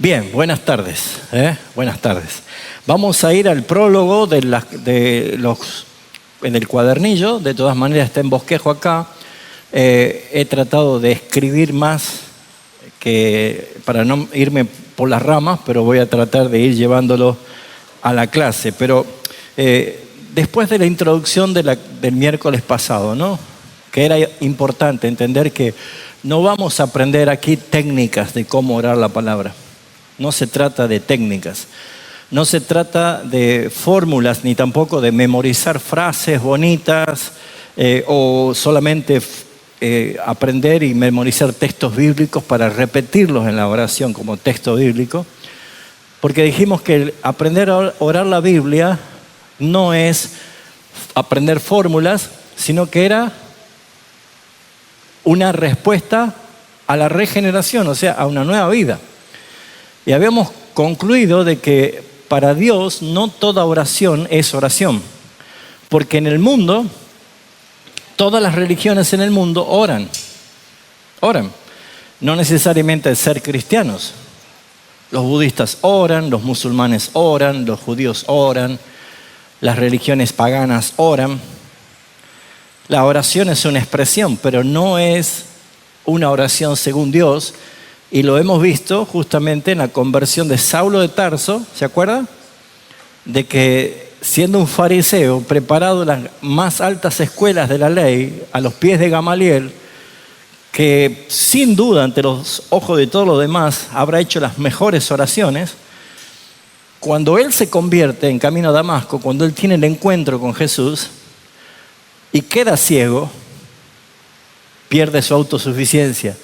Bien, buenas tardes. Buenas tardes. Vamos a ir al prólogo en el cuadernillo. De todas maneras está en bosquejo acá. He tratado de escribir más para no irme por las ramas, pero voy a tratar de ir llevándolo a la clase. Pero después de la introducción del miércoles pasado, ¿no? Que era importante entender que no vamos a aprender aquí técnicas de cómo orar la palabra. No se trata de técnicas, no se trata de fórmulas, ni tampoco de memorizar frases bonitas o solamente aprender y memorizar textos bíblicos para repetirlos en la oración como texto bíblico. Porque dijimos que aprender a orar la Biblia no es aprender fórmulas, sino que era una respuesta a la regeneración, o sea, a una nueva vida. Y habíamos concluido de que para Dios no toda oración es oración. Porque en el mundo, todas las religiones en el mundo oran. No necesariamente ser cristianos. Los budistas oran, los musulmanes oran, los judíos oran, las religiones paganas oran. La oración es una expresión, pero no es una oración según Dios. Y lo hemos visto justamente en la conversión de Saulo de Tarso, ¿se acuerdan? De que siendo un fariseo, preparado en las más altas escuelas de la ley, a los pies de Gamaliel, que sin duda ante los ojos de todos los demás habrá hecho las mejores oraciones, cuando él se convierte en camino a Damasco, cuando él tiene el encuentro con Jesús y queda ciego, pierde su autosuficiencia.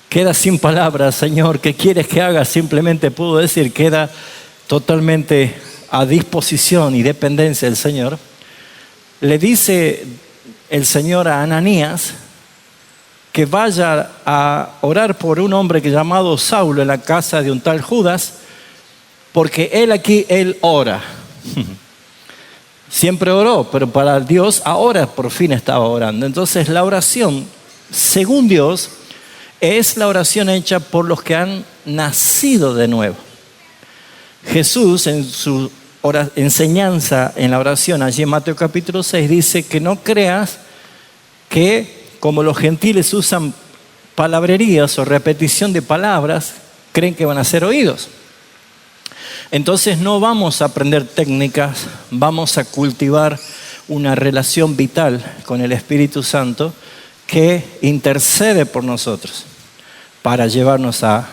Queda sin palabras, Señor, ¿qué quieres que haga? Simplemente pudo decir, queda totalmente a disposición y dependencia del Señor. Le dice el Señor a Ananías que vaya a orar por un hombre llamado Saulo en la casa de un tal Judas, porque él ora. Siempre oró, pero para Dios ahora por fin estaba orando. Entonces la oración, según Dios, es la oración hecha por los que han nacido de nuevo. Jesús en su enseñanza en la oración, allí en Mateo capítulo 6, dice que no creas que como los gentiles usan palabrerías o repetición de palabras, creen que van a ser oídos. Entonces no vamos a aprender técnicas, vamos a cultivar una relación vital con el Espíritu Santo que intercede por nosotros para llevarnos a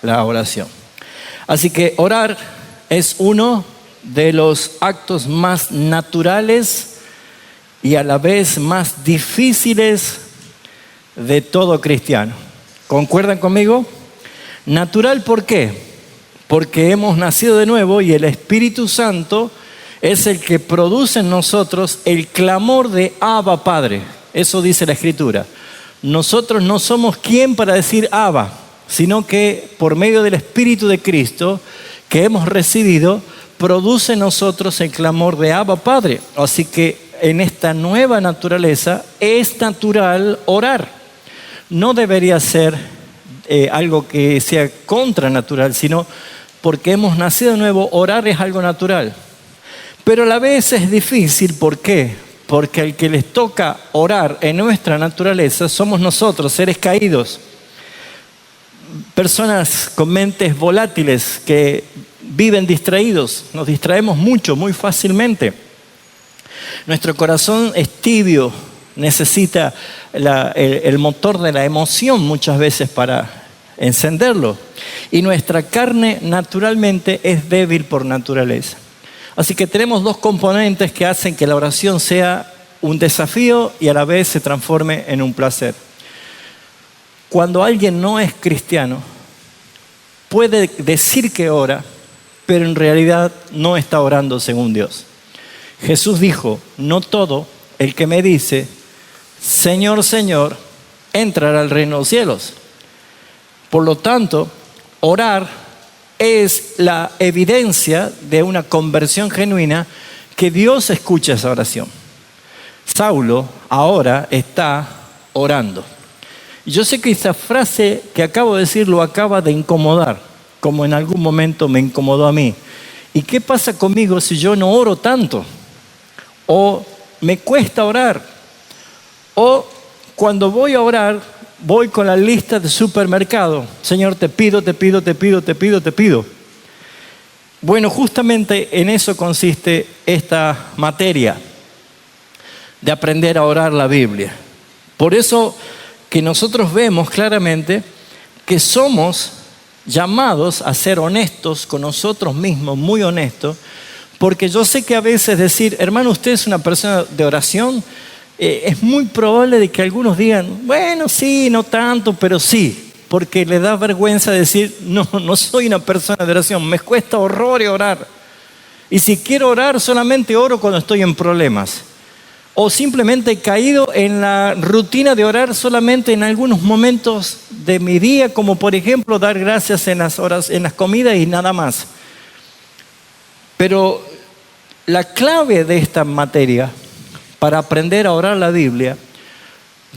la oración. Así que orar es uno de los actos más naturales y a la vez más difíciles de todo cristiano. ¿Concuerdan conmigo? Natural, ¿por qué? Porque hemos nacido de nuevo y el Espíritu Santo es el que produce en nosotros el clamor de Abba Padre. Eso dice la Escritura. Nosotros no somos quien para decir Abba, sino que por medio del Espíritu de Cristo que hemos recibido, produce en nosotros el clamor de Abba Padre. Así que en esta nueva naturaleza es natural orar. No debería ser algo que sea contranatural, sino porque hemos nacido de nuevo, orar es algo natural. Pero a la vez es difícil, ¿por qué? Porque al que les toca orar en nuestra naturaleza somos nosotros, seres caídos. Personas con mentes volátiles que viven distraídos. Nos distraemos mucho, muy fácilmente. Nuestro corazón es tibio, necesita el motor de la emoción muchas veces para encenderlo. Y nuestra carne naturalmente es débil por naturaleza. Así que tenemos dos componentes que hacen que la oración sea un desafío y a la vez se transforme en un placer. Cuando alguien no es cristiano, puede decir que ora, pero en realidad no está orando según Dios. Jesús dijo, no todo el que me dice, Señor, Señor, entrará al reino de los cielos. Por lo tanto, orar es la evidencia de una conversión genuina que Dios escucha esa oración. Saulo ahora está orando. Y yo sé que esa frase que acabo de decir lo acaba de incomodar. como en algún momento me incomodó a mí. ¿Y qué pasa conmigo si yo no oro tanto? O me cuesta orar. O cuando voy a orar, voy con la lista de supermercado. Señor, te pido, te pido, te pido, te pido, te pido. Bueno, justamente en eso consiste esta materia de aprender a orar la Biblia. Por eso que nosotros vemos claramente que somos llamados a ser honestos con nosotros mismos, muy honestos, porque yo sé que a veces decir, hermano, usted es una persona de oración, es muy probable de que algunos digan, bueno, sí, no tanto, pero sí. Porque le da vergüenza decir, no soy una persona de oración, me cuesta horror orar. Y si quiero orar, solamente oro cuando estoy en problemas. O simplemente he caído en la rutina de orar solamente en algunos momentos de mi día, como por ejemplo dar gracias en las comidas y nada más. Pero la clave de esta materia, para aprender a orar la Biblia,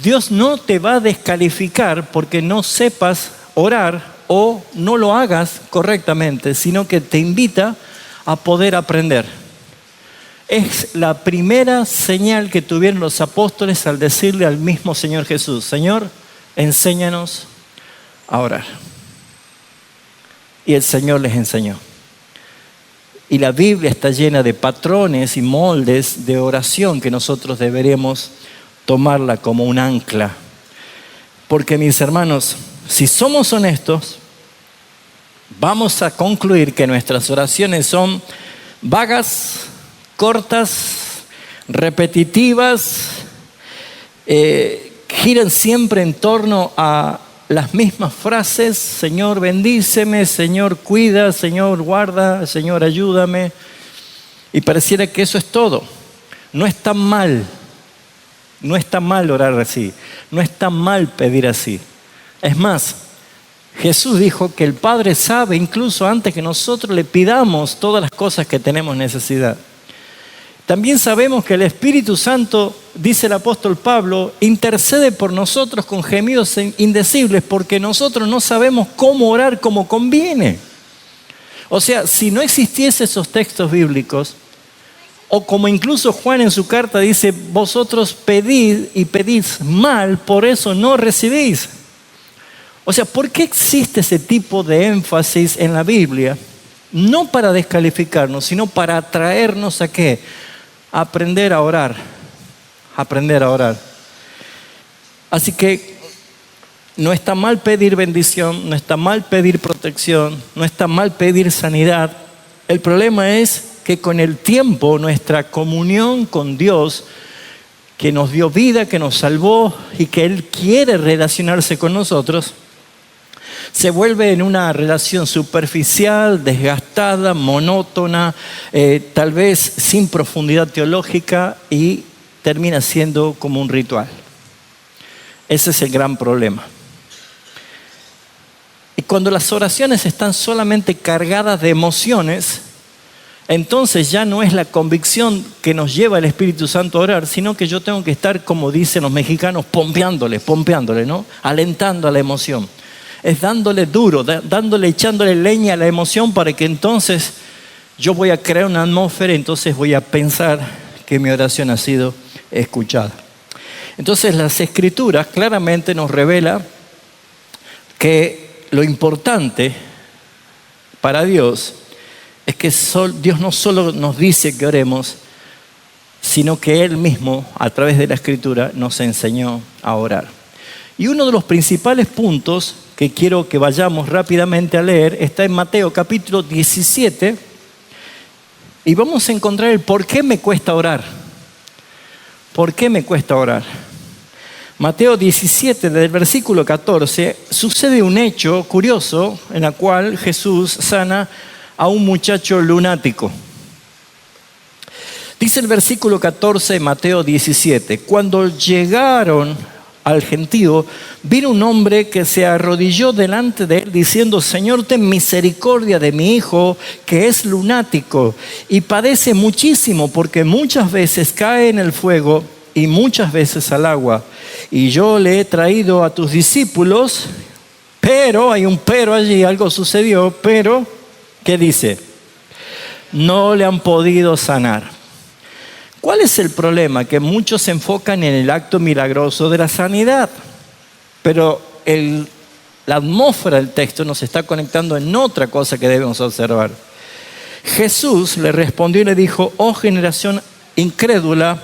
Dios no te va a descalificar porque no sepas orar o no lo hagas correctamente, sino que te invita a poder aprender. Es la primera señal que tuvieron los apóstoles al decirle al mismo Señor Jesús, Señor, enséñanos a orar. Y el Señor les enseñó. Y la Biblia está llena de patrones y moldes de oración que nosotros deberíamos tomarla como un ancla. Porque mis hermanos, si somos honestos, vamos a concluir que nuestras oraciones son vagas, cortas, repetitivas, giran siempre en torno a las mismas frases: Señor, bendíceme, Señor, cuida, Señor, guarda, Señor, ayúdame. Y pareciera que eso es todo. No está mal. No está mal orar así, no está mal pedir así. Es más, Jesús dijo que el Padre sabe incluso antes que nosotros le pidamos todas las cosas que tenemos necesidad. También sabemos que el Espíritu Santo, dice el apóstol Pablo, intercede por nosotros con gemidos indecibles porque nosotros no sabemos cómo orar como conviene. O sea, si no existiesen esos textos bíblicos, o como incluso Juan en su carta dice, vosotros pedid y pedís mal, por eso no recibís. O sea, ¿por qué existe ese tipo de énfasis en la Biblia? No para descalificarnos, sino para atraernos a ¿qué? A aprender a orar. Aprender a orar. Así que no está mal pedir bendición, no está mal pedir protección, no está mal pedir sanidad. El problema es que con el tiempo nuestra comunión con Dios, que nos dio vida, que nos salvó y que Él quiere relacionarse con nosotros, se vuelve en una relación superficial, desgastada, monótona, tal vez sin profundidad teológica, y termina siendo como un ritual. Ese es el gran problema. Y cuando las oraciones están solamente cargadas de emociones, entonces ya no es la convicción que nos lleva el Espíritu Santo a orar, sino que yo tengo que estar, como dicen los mexicanos, pompeándole, ¿no? Alentando a la emoción. Es dándole duro, echándole leña a la emoción para que entonces yo voy a crear una atmósfera, entonces voy a pensar que mi oración ha sido escuchada. Entonces las Escrituras claramente nos revelan que lo importante para Dios es que Dios no solo nos dice que oremos, sino que Él mismo, a través de la Escritura, nos enseñó a orar. Y uno de los principales puntos que quiero que vayamos rápidamente a leer está en Mateo capítulo 17, y vamos a encontrar el por qué me cuesta orar. ¿Por qué me cuesta orar? Mateo 17, del versículo 14, sucede un hecho curioso en el cual Jesús sana a un muchacho lunático. Dice el versículo 14 de Mateo 17, cuando llegaron al gentío, vino un hombre que se arrodilló delante de él diciendo: Señor, ten misericordia de mi hijo, que es lunático y padece muchísimo, porque muchas veces cae en el fuego y muchas veces al agua. Y yo le he traído a tus discípulos Pero, hay un pero allí, algo sucedió, pero, ¿qué dice? No le han podido sanar. ¿Cuál es el problema? Que muchos se enfocan en el acto milagroso de la sanidad, pero la atmósfera del texto nos está conectando en otra cosa que debemos observar. Jesús le respondió y le dijo: oh generación incrédula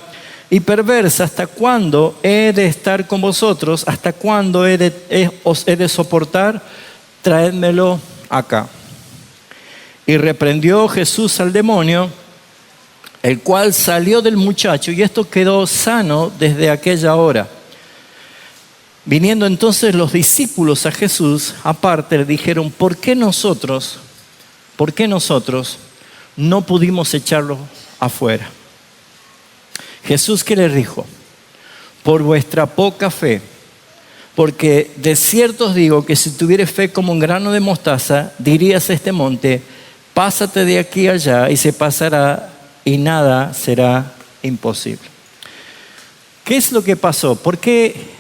y perversa, ¿hasta cuándo he de estar con vosotros? ¿Hasta cuándo os he de soportar? Traédmelo acá. Y reprendió Jesús al demonio, el cual salió del muchacho, y esto quedó sano desde aquella hora. Viniendo entonces los discípulos a Jesús, aparte, le dijeron: ¿por qué nosotros no pudimos echarlo afuera? Jesús, ¿qué les dijo? Por vuestra poca fe. Porque de cierto os digo que si tuvieres fe como un grano de mostaza, dirías a este monte: pásate de aquí a allá, y se pasará, y nada será imposible. ¿Qué es lo que pasó? ¿Por qué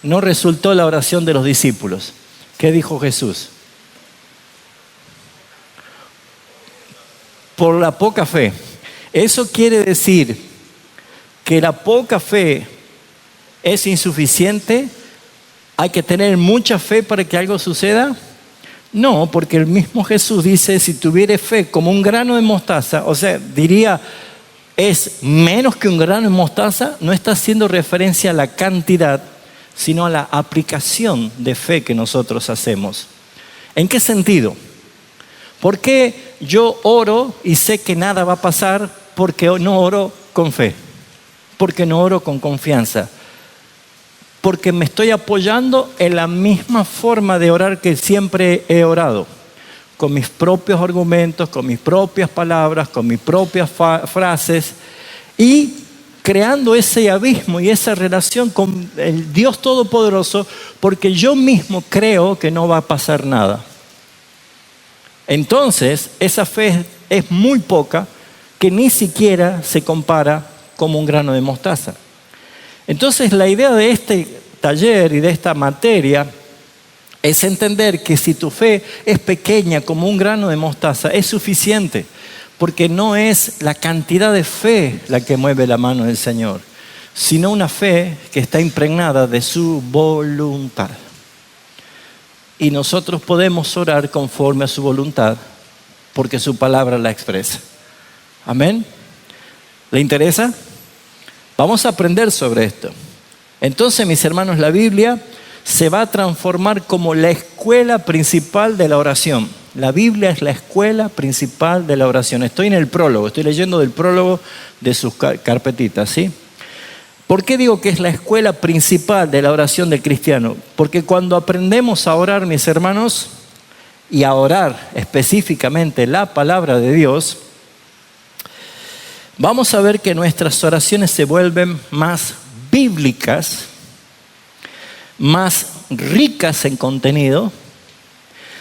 no resultó la oración de los discípulos? ¿Qué dijo Jesús? Por la poca fe. Eso quiere decir que la poca fe es insuficiente. ¿Hay que tener mucha fe para que algo suceda? No, porque el mismo Jesús dice: si tuviere fe como un grano de mostaza, o sea, diría, es menos que un grano de mostaza. No está haciendo referencia a la cantidad, sino a la aplicación de fe que nosotros hacemos. ¿En qué sentido? ¿Por qué yo oro y sé que nada va a pasar? Porque no oro con fe, porque no oro con confianza, porque me estoy apoyando en la misma forma de orar que siempre he orado, con mis propios argumentos, con mis propias palabras, con mis propias frases, y creando ese abismo y esa relación con el Dios Todopoderoso, porque yo mismo creo que no va a pasar nada. Entonces, esa fe es muy poca, que ni siquiera se compara como un grano de mostaza. Entonces, la idea de este taller y de esta materia es entender que si tu fe es pequeña como un grano de mostaza, es suficiente, porque no es la cantidad de fe la que mueve la mano del Señor, sino una fe que está impregnada de su voluntad. Y nosotros podemos orar conforme a su voluntad, porque su palabra la expresa. Amén. ¿Le interesa? Vamos a aprender sobre esto. Entonces, mis hermanos, la Biblia se va a transformar como la escuela principal de la oración. La Biblia es la escuela principal de la oración. Estoy en el prólogo, estoy leyendo del prólogo de sus carpetitas, ¿sí? ¿Por qué digo que es la escuela principal de la oración del cristiano? Porque cuando aprendemos a orar, mis hermanos, y a orar específicamente la palabra de Dios, vamos a ver que nuestras oraciones se vuelven más bíblicas, más ricas en contenido,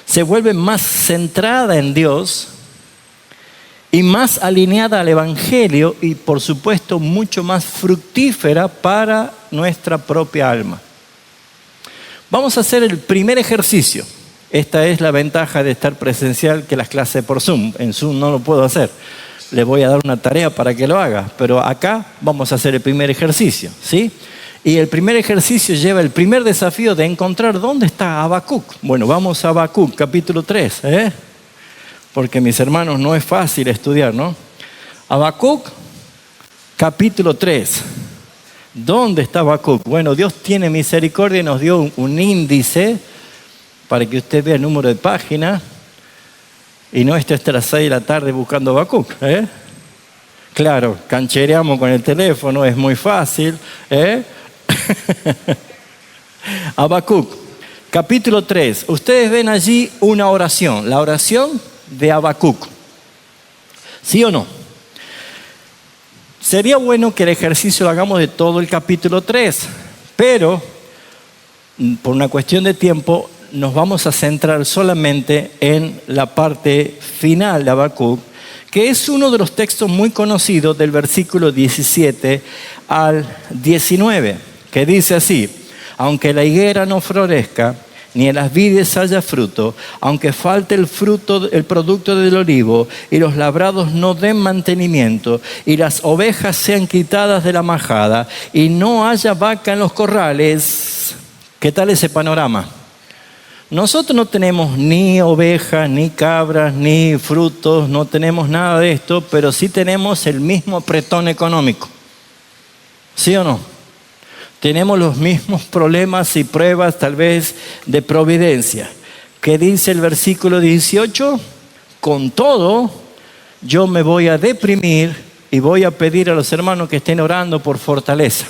se vuelven más centrada en Dios y más alineada al Evangelio, y por supuesto mucho más fructífera para nuestra propia alma. Vamos a hacer el primer ejercicio. Esta es la ventaja de estar presencial que las clases por Zoom. En Zoom no lo puedo hacer. Le voy a dar una tarea para que lo haga, pero acá vamos a hacer el primer ejercicio, ¿sí? Y el primer ejercicio lleva el primer desafío de encontrar dónde está Habacuc. Bueno, vamos a Habacuc, capítulo 3, porque mis hermanos no es fácil estudiar, ¿no? Habacuc, capítulo 3. ¿Dónde está Habacuc? Bueno, Dios tiene misericordia y nos dio un índice para que usted vea el número de página y no esté hasta las 6 de la tarde buscando Habacuc, Claro, canchereamos con el teléfono, es muy fácil, Habacuc, capítulo 3. Ustedes ven allí una oración, la oración de Habacuc. ¿Sí o no? Sería bueno que el ejercicio lo hagamos de todo el capítulo 3, pero por una cuestión de tiempo nos vamos a centrar solamente en la parte final de Habacuc, que es uno de los textos muy conocidos del versículo 17 al 19, que dice así: aunque la higuera no florezca ni en las vides haya fruto, aunque falte el fruto, el producto del olivo, y los labrados no den mantenimiento, y las ovejas sean quitadas de la majada, y no haya vaca en los corrales. ¿Qué tal ese panorama? Nosotros no tenemos ni ovejas, ni cabras, ni frutos, no tenemos nada de esto, pero sí tenemos el mismo apretón económico. ¿Sí o no? Tenemos los mismos problemas y pruebas tal vez de providencia. ¿Qué dice el versículo 18? Con todo, yo me voy a deprimir y voy a pedir a los hermanos que estén orando por fortaleza.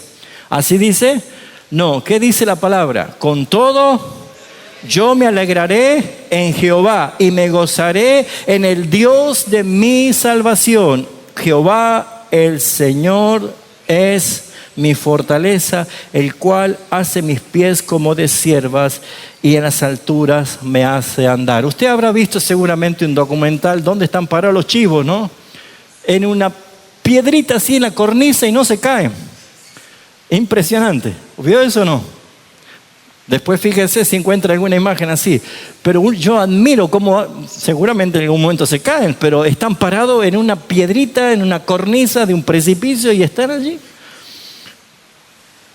¿Así dice? No, ¿qué dice la palabra? Con todo, yo me alegraré en Jehová y me gozaré en el Dios de mi salvación. Jehová, el Señor, es mi fortaleza, el cual hace mis pies como de ciervas y en las alturas me hace andar. Usted habrá visto seguramente un documental donde están parados los chivos, ¿no? En una piedrita así en la cornisa y no se caen. Impresionante. ¿Vio eso o no? Después fíjese si encuentra alguna imagen así. Pero yo admiro cómo seguramente en algún momento se caen, pero están parados en una piedrita, en una cornisa de un precipicio y están allí.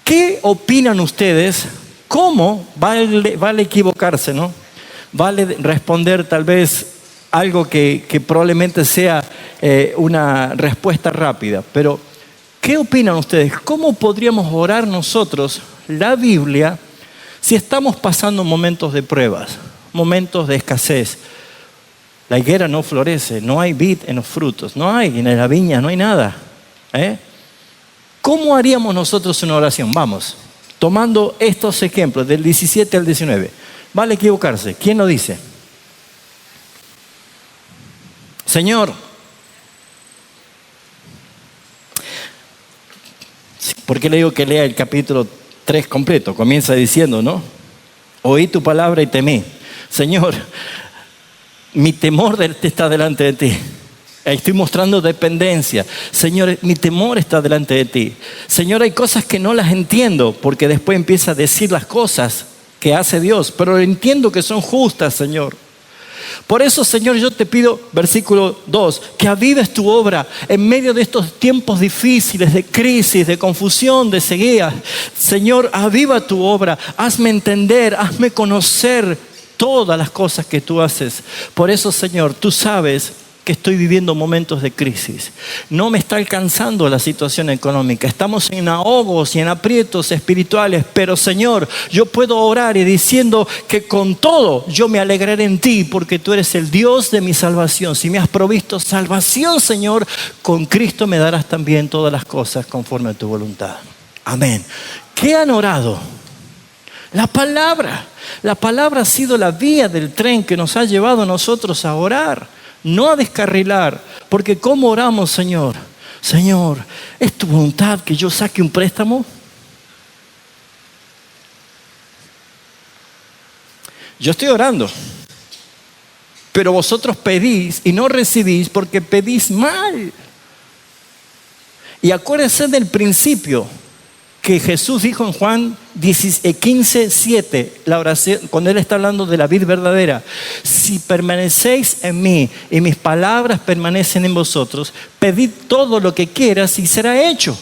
¿Qué opinan ustedes? ¿Cómo vale equivocarse, no? Vale responder tal vez algo que probablemente sea una respuesta rápida. Pero, ¿qué opinan ustedes? ¿Cómo podríamos orar nosotros la Biblia si estamos pasando momentos de pruebas, momentos de escasez? La higuera no florece, no hay vid en los frutos, no hay en la viña, no hay nada. ¿Cómo haríamos nosotros una oración? Vamos, tomando estos ejemplos del 17 al 19. Vale equivocarse. ¿Quién lo dice? Señor, ¿por qué le digo que lea el capítulo 3 completo? Comienza diciendo, ¿no? Oí tu palabra y temí. Señor, mi temor está delante de ti. Estoy mostrando dependencia. Señor, mi temor está delante de ti. Señor, hay cosas que no las entiendo, porque después empieza a decir las cosas que hace Dios, pero entiendo que son justas, Señor. Por eso, Señor, yo te pido, versículo 2, que avives tu obra en medio de estos tiempos difíciles, de crisis, de confusión, de ceguera. Señor, aviva tu obra, hazme entender, hazme conocer todas las cosas que tú haces. Por eso, Señor, tú sabes que estoy viviendo momentos de crisis. No me está alcanzando la situación económica. Estamos en ahogos y en aprietos espirituales. Pero Señor, yo puedo orar y diciendo que con todo yo me alegraré en ti, porque tú eres el Dios de mi salvación. Si me has provisto salvación, Señor, con Cristo me darás también todas las cosas conforme a tu voluntad. Amén. ¿Qué han orado? La palabra. La palabra ha sido la vía del tren que nos ha llevado a nosotros a orar. No a descarrilar, porque ¿cómo oramos, Señor? Señor, ¿es tu voluntad que yo saque un préstamo? Yo estoy orando, pero vosotros pedís y no recibís porque pedís mal. Y acuérdense del principio que Jesús dijo en Juan 15:7, la oración, cuando Él está hablando de la vid verdadera. Si permanecéis en mí y mis palabras permanecen en vosotros, pedid todo lo que quieras y será hecho.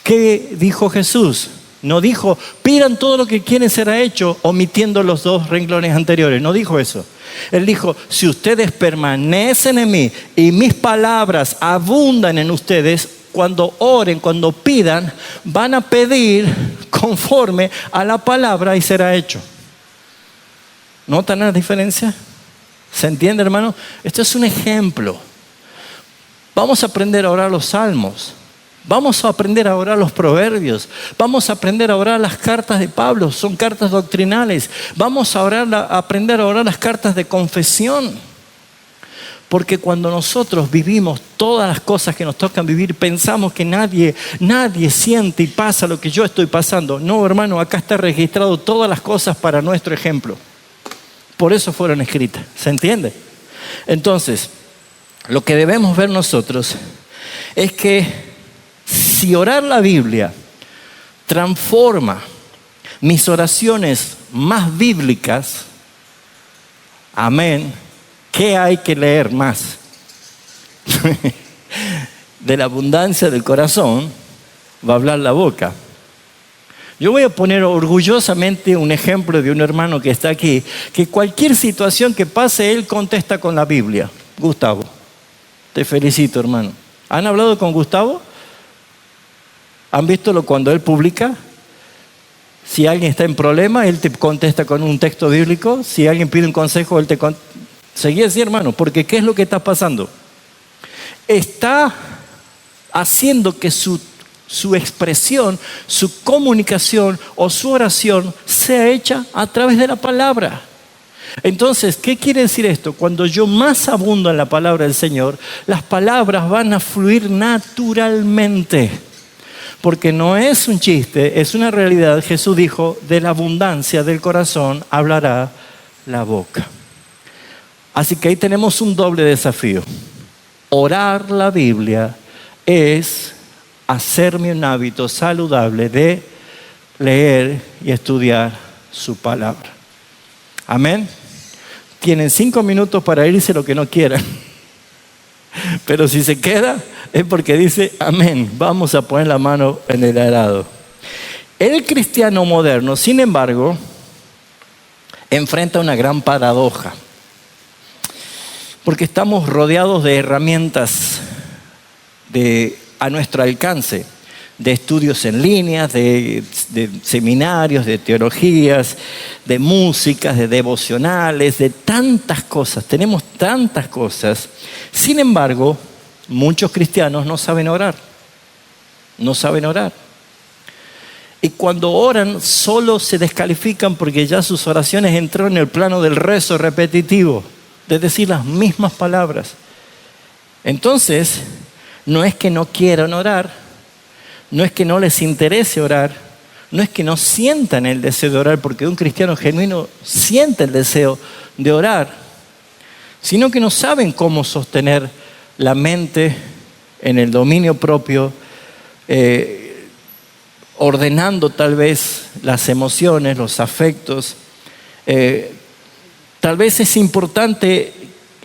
¿Qué dijo Jesús? No dijo, pidan todo lo que quieren será hecho, omitiendo los dos renglones anteriores. No dijo eso. Él dijo, si ustedes permanecen en mí y mis palabras abundan en ustedes, cuando oren, cuando pidan, van a pedir conforme a la palabra y será hecho. ¿Notan la diferencia? ¿Se entiende, hermano? Esto es un ejemplo. Vamos a aprender a orar los salmos. Vamos a aprender a orar los proverbios. Vamos a aprender a orar las cartas de Pablo. Son cartas doctrinales. Vamos a aprender a orar las cartas de confesión. Porque cuando nosotros vivimos todas las cosas que nos tocan vivir, pensamos que nadie siente y pasa lo que yo estoy pasando. No, hermano, acá está registrado todas las cosas para nuestro ejemplo. Por eso fueron escritas. ¿Se entiende? Entonces, lo que debemos ver nosotros es que si orar la Biblia transforma mis oraciones más bíblicas, amén, ¿qué hay que leer más? De la abundancia del corazón va a hablar la boca. Yo voy a poner orgullosamente un ejemplo de un hermano que está aquí, que cualquier situación que pase, él contesta con la Biblia. Gustavo, te felicito, hermano. ¿Han hablado con Gustavo? ¿Han visto cuando él publica? Si alguien está en problema, él te contesta con un texto bíblico. Si alguien pide un consejo, él te contesta. Seguí así, hermano, porque ¿qué es lo que está pasando? Está haciendo que su expresión, su comunicación o su oración sea hecha a través de la palabra. Entonces, ¿qué quiere decir esto? Cuando yo más abundo en la palabra del Señor, las palabras van a fluir naturalmente. Porque no es un chiste, es una realidad. Jesús dijo, de la abundancia del corazón hablará la boca. Así que ahí tenemos un doble desafío. Orar la Biblia es hacerme un hábito saludable de leer y estudiar su palabra. Amén. Tienen 5 minutos para irse lo que no quieran. Pero si se queda es porque dice amén. Vamos a poner la mano en el arado. El cristiano moderno, sin embargo, enfrenta una gran paradoja. Porque estamos rodeados de herramientas a nuestro alcance, de estudios en línea, de seminarios, de teologías, de músicas, de devocionales, de tantas cosas. Tenemos tantas cosas. Sin embargo, muchos cristianos no saben orar. No saben orar. Y cuando oran, solo se descalifican porque ya sus oraciones entraron en el plano del rezo repetitivo, de decir las mismas palabras. Entonces, no es que no quieran orar, no es que no les interese orar, no es que no sientan el deseo de orar, porque un cristiano genuino siente el deseo de orar, sino que no saben cómo sostener la mente en el dominio propio, ordenando tal vez las emociones, los afectos. Tal vez es importante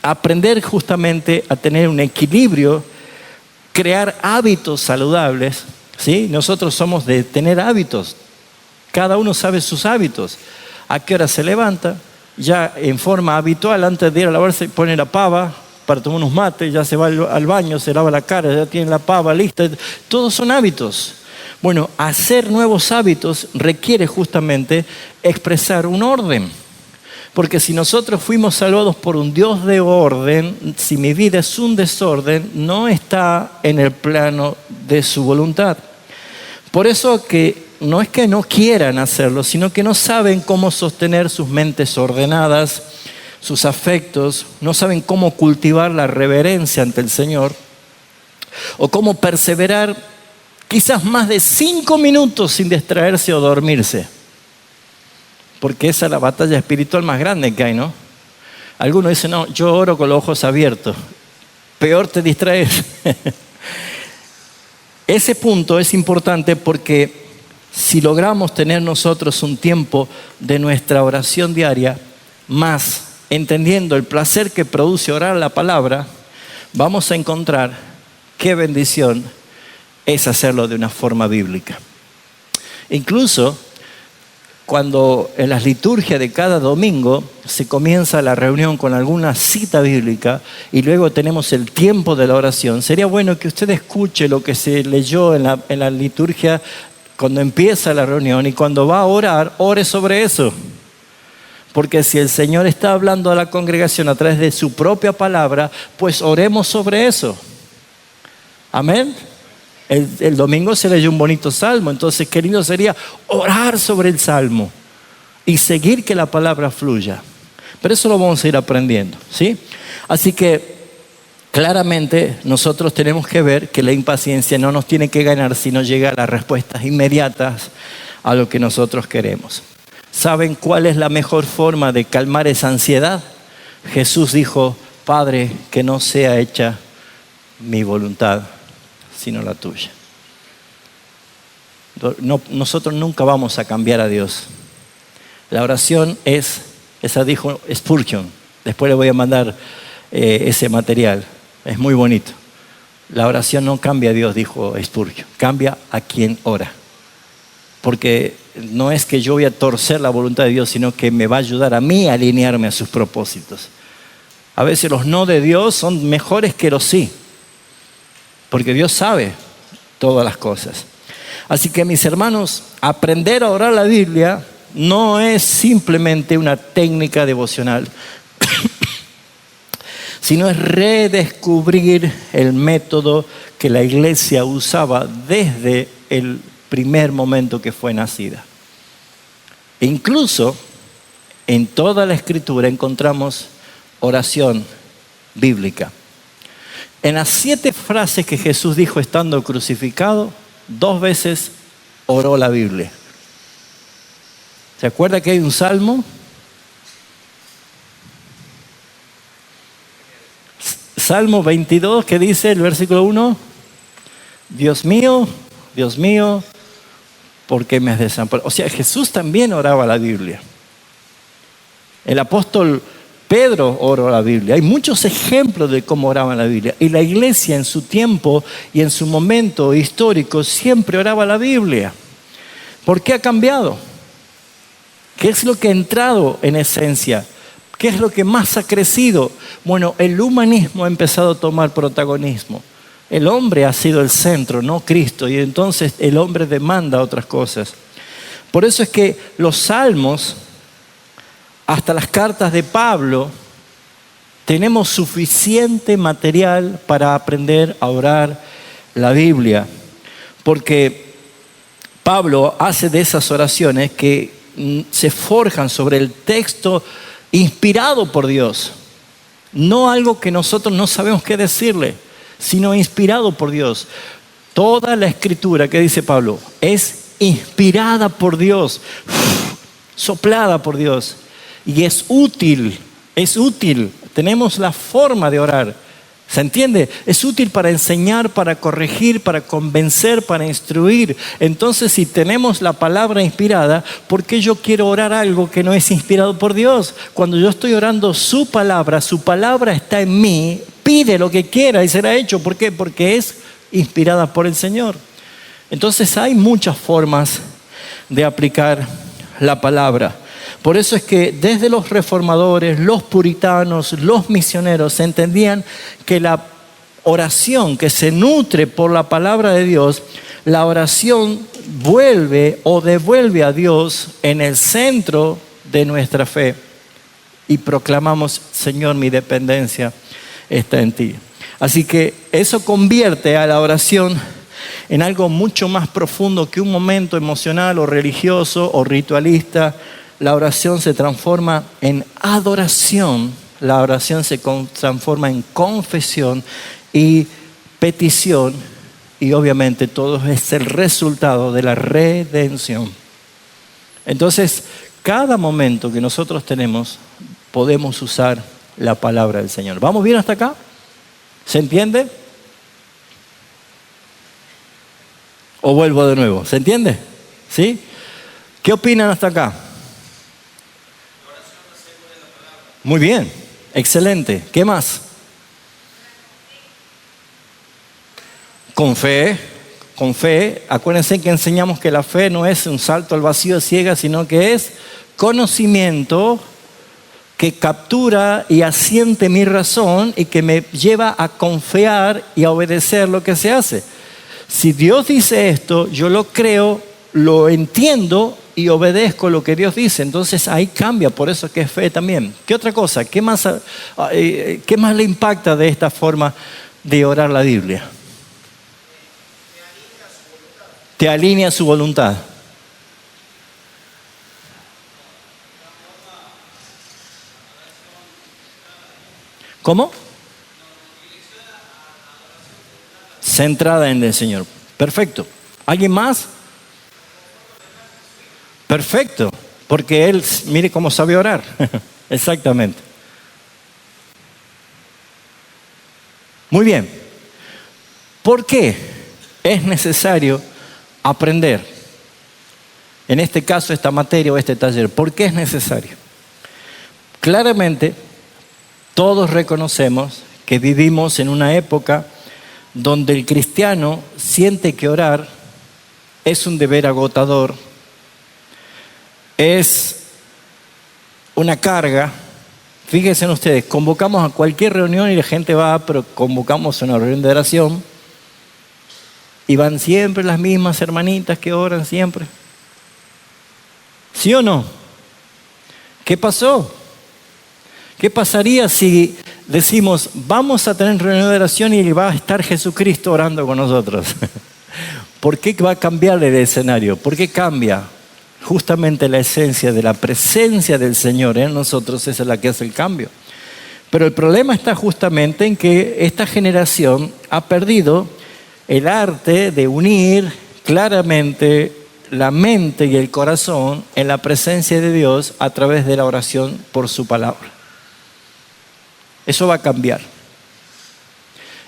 aprender justamente a tener un equilibrio, crear hábitos saludables, ¿sí? Nosotros somos de tener hábitos. Cada uno sabe sus hábitos. A qué hora se levanta, ya en forma habitual, antes de ir a lavarse, pone la pava para tomar unos mates, ya se va al baño, se lava la cara, ya tiene la pava lista. Todos son hábitos. Bueno, hacer nuevos hábitos requiere justamente expresar un orden. Porque si nosotros fuimos salvados por un Dios de orden, si mi vida es un desorden, no está en el plano de su voluntad. Por eso que no es que no quieran hacerlo, sino que no saben cómo sostener sus mentes ordenadas, sus afectos, no saben cómo cultivar la reverencia ante el Señor, o cómo perseverar quizás más de 5 minutos sin distraerse o dormirse. Porque esa es la batalla espiritual más grande que hay, ¿no? Algunos dicen, no, yo oro con los ojos abiertos. Peor te distraes. Ese punto es importante porque si logramos tener nosotros un tiempo de nuestra oración diaria, más entendiendo el placer que produce orar la palabra, vamos a encontrar qué bendición es hacerlo de una forma bíblica. Incluso cuando en las liturgias de cada domingo se comienza la reunión con alguna cita bíblica y luego tenemos el tiempo de la oración, sería bueno que usted escuche lo que se leyó en la liturgia cuando empieza la reunión y cuando va a orar, ore sobre eso. Porque si el Señor está hablando a la congregación a través de su propia palabra, pues oremos sobre eso. Amén. El domingo se leyó un bonito salmo, entonces qué lindo sería orar sobre el salmo y seguir que la palabra fluya. Pero eso lo vamos a ir aprendiendo, ¿sí? Así que claramente nosotros tenemos que ver que la impaciencia no nos tiene que ganar si no llega a las respuestas inmediatas a lo que nosotros queremos. ¿Saben cuál es la mejor forma de calmar esa ansiedad? Jesús dijo, Padre, que no sea hecha mi voluntad, sino la tuya. No, nosotros nunca vamos a cambiar a Dios. La oración esa dijo Spurgeon. Después le voy a mandar ese material. Es muy bonito. La oración no cambia a Dios, dijo Spurgeon. Cambia a quien ora. Porque no es que yo voy a torcer la voluntad de Dios, sino que me va a ayudar a mí a alinearme a sus propósitos. A veces los no de Dios son mejores que los sí. Porque Dios sabe todas las cosas. Así que, mis hermanos, aprender a orar la Biblia no es simplemente una técnica devocional, sino es redescubrir el método que la iglesia usaba desde el primer momento que fue nacida. E incluso en toda la Escritura encontramos oración bíblica. En las 7 frases que Jesús dijo estando crucificado, 2 veces oró la Biblia. ¿Se acuerda que hay un salmo? Salmo 22, que dice el versículo 1, Dios mío, ¿por qué me has desamparado? O sea, Jesús también oraba la Biblia. El apóstol Pedro oró la Biblia. Hay muchos ejemplos de cómo oraban la Biblia. Y la iglesia en su tiempo y en su momento histórico siempre oraba la Biblia. ¿Por qué ha cambiado? ¿Qué es lo que ha entrado en esencia? ¿Qué es lo que más ha crecido? Bueno, el humanismo ha empezado a tomar protagonismo. El hombre ha sido el centro, no Cristo. Y entonces el hombre demanda otras cosas. Por eso es que los salmos, hasta las cartas de Pablo, tenemos suficiente material para aprender a orar la Biblia. Porque Pablo hace de esas oraciones que se forjan sobre el texto inspirado por Dios. No algo que nosotros no sabemos qué decirle, sino inspirado por Dios. Toda la escritura, que dice Pablo, es inspirada por Dios, soplada por Dios. Y es útil. Tenemos la forma de orar. ¿Se entiende? Es útil para enseñar, para corregir, para convencer, para instruir. Entonces, si tenemos la palabra inspirada, ¿por qué yo quiero orar algo que no es inspirado por Dios? Cuando yo estoy orando su palabra está en mí, pide lo que quiera y será hecho. ¿Por qué? Porque es inspirada por el Señor. Entonces, hay muchas formas de aplicar la palabra. Por eso es que desde los reformadores, los puritanos, los misioneros entendían que la oración que se nutre por la palabra de Dios, la oración vuelve o devuelve a Dios en el centro de nuestra fe. Y proclamamos, Señor, mi dependencia está en ti. Así que eso convierte a la oración en algo mucho más profundo que un momento emocional o religioso o ritualista. La oración se transforma en adoración, la oración se transforma en confesión y petición, y obviamente todo es el resultado de la redención. Entonces, cada momento que nosotros tenemos, podemos usar la palabra del Señor. ¿Vamos bien hasta acá? ¿Se entiende? ¿O vuelvo de nuevo? ¿Se entiende? ¿Sí? ¿Qué opinan hasta acá? Muy bien, excelente. ¿Qué más? Con fe. Acuérdense que enseñamos que la fe no es un salto al vacío de ciegas, sino que es conocimiento que captura y asiente mi razón y que me lleva a confiar y a obedecer lo que se hace. Si Dios dice esto, yo lo creo, lo entiendo y obedezco lo que Dios dice. Entonces ahí cambia, por eso que es fe también. ¿Qué otra cosa? ¿Qué más le impacta de esta forma de orar la Biblia? Te alinea a su voluntad. ¿Cómo? Centrada en el Señor. Perfecto. ¿Alguien más? Perfecto. Porque Él, mire cómo sabe orar. Exactamente. Muy bien. ¿Por qué es necesario aprender? en este caso esta materia o este taller. ¿Por qué es necesario? Claramente, todos reconocemos que vivimos en una época donde el cristiano siente que orar es un deber agotador, es una carga. Fíjense en ustedes, convocamos a cualquier reunión y la gente va, pero convocamos una reunión de oración y van siempre las mismas hermanitas que oran siempre. ¿Sí o no? ¿Qué pasó? ¿Qué pasaría si decimos, vamos a tener reunión de oración y va a estar Jesucristo orando con nosotros? ¿Por qué va a cambiar el escenario? ¿Por qué cambia? Justamente la esencia de la presencia del Señor en nosotros, esa es la que hace el cambio. Pero el problema está justamente en que esta generación ha perdido el arte de unir claramente la mente y el corazón en la presencia de Dios a través de la oración por su palabra. Eso va a cambiar.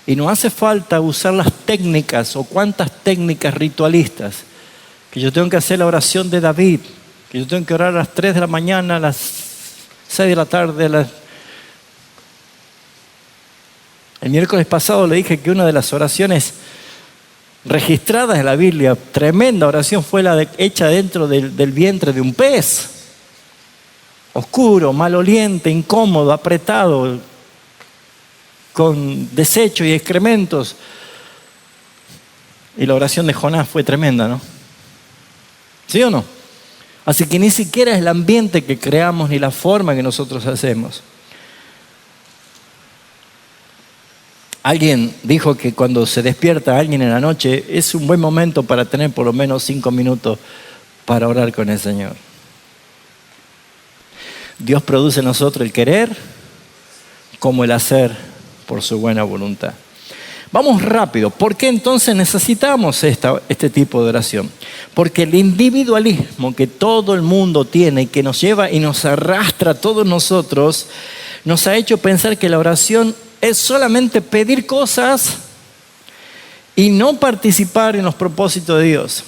Y no hace falta usar las técnicas o cuantas técnicas ritualistas. Que yo tengo que hacer la oración de David, que yo tengo que orar a las 3 de la mañana, a las 6 de la tarde. El miércoles pasado le dije que una de las oraciones registradas en la Biblia, tremenda oración, fue la hecha dentro del vientre de un pez. Oscuro, maloliente, incómodo, apretado, con desechos y excrementos. Y la oración de Jonás fue tremenda, ¿no? ¿Sí o no? Así que ni siquiera es el ambiente que creamos ni la forma que nosotros hacemos. Alguien dijo que cuando se despierta alguien en la noche es un buen momento para tener por lo menos 5 minutos para orar con el Señor. Dios produce en nosotros el querer como el hacer por su buena voluntad. Vamos rápido. ¿Por qué entonces necesitamos este tipo de oración? Porque el individualismo que todo el mundo tiene, que nos lleva y nos arrastra a todos nosotros, nos ha hecho pensar que la oración es solamente pedir cosas y no participar en los propósitos de Dios.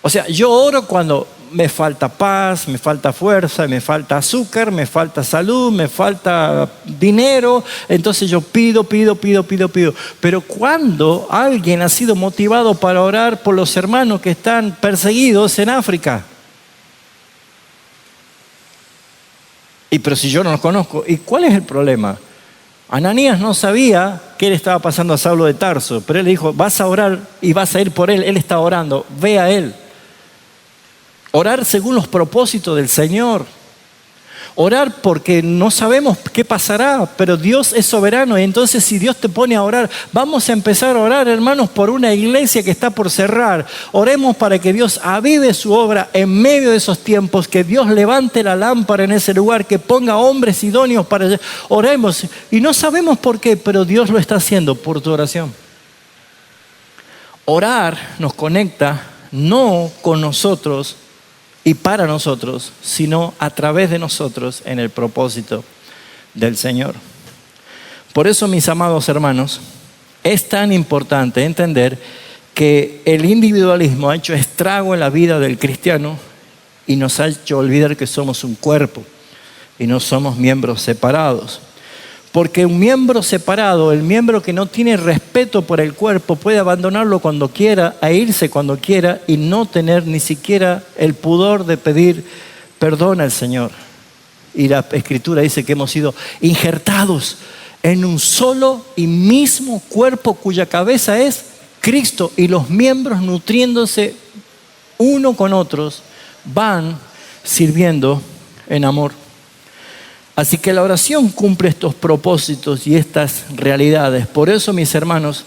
O sea, yo oro cuando me falta paz, me falta fuerza, me falta azúcar, me falta salud, me falta dinero. Entonces yo pido. Pero cuando alguien ha sido motivado para orar por los hermanos que están perseguidos en África. Pero si yo no los conozco, ¿y cuál es el problema? Ananías no sabía qué le estaba pasando a Saulo de Tarso, pero él le dijo, vas a orar y vas a ir por él. Él está orando, ve a él. Orar según los propósitos del Señor. Orar porque no sabemos qué pasará, pero Dios es soberano. Y entonces si Dios te pone a orar, vamos a empezar a orar, hermanos, por una iglesia que está por cerrar. Oremos para que Dios avive su obra en medio de esos tiempos, que Dios levante la lámpara en ese lugar, que ponga hombres idóneos para allá. Oremos. Y no sabemos por qué, pero Dios lo está haciendo por tu oración. Orar nos conecta no con nosotros y para nosotros, sino a través de nosotros en el propósito del Señor. Por eso, mis amados hermanos, es tan importante entender que el individualismo ha hecho estrago en la vida del cristiano y nos ha hecho olvidar que somos un cuerpo y no somos miembros separados. Porque un miembro separado, el miembro que no tiene respeto por el cuerpo, puede abandonarlo cuando quiera, e irse cuando quiera y no tener ni siquiera el pudor de pedir perdón al Señor. Y la Escritura dice que hemos sido injertados en un solo y mismo cuerpo cuya cabeza es Cristo, y los miembros, nutriéndose uno con otros, van sirviendo en amor. Así que la oración cumple estos propósitos y estas realidades. Por eso, mis hermanos,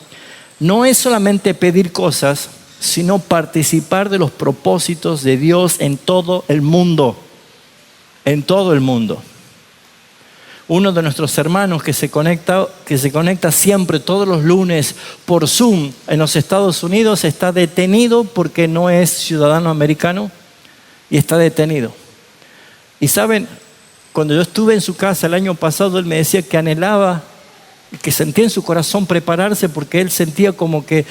no es solamente pedir cosas, sino participar de los propósitos de Dios en todo el mundo. En todo el mundo. Uno de nuestros hermanos que se conecta siempre todos los lunes por Zoom en los Estados Unidos está detenido porque no es ciudadano americano y está detenido. Y saben, cuando yo estuve en su casa el año pasado, él me decía que anhelaba, que sentía en su corazón prepararse porque él sentía como que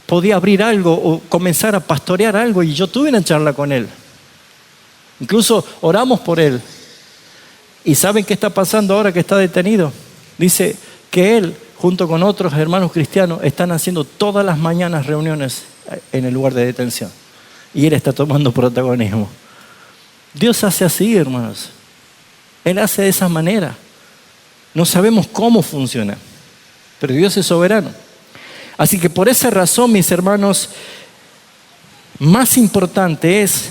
podía abrir algo o comenzar a pastorear algo, y yo tuve una charla con él. Incluso oramos por él. ¿Y saben qué está pasando ahora que está detenido? Dice que él, junto con otros hermanos cristianos, están haciendo todas las mañanas reuniones en el lugar de detención. Y él está tomando protagonismo. Dios hace así, hermanos. Él hace de esa manera. No sabemos cómo funciona, pero Dios es soberano. Así que por esa razón, mis hermanos, más importante es,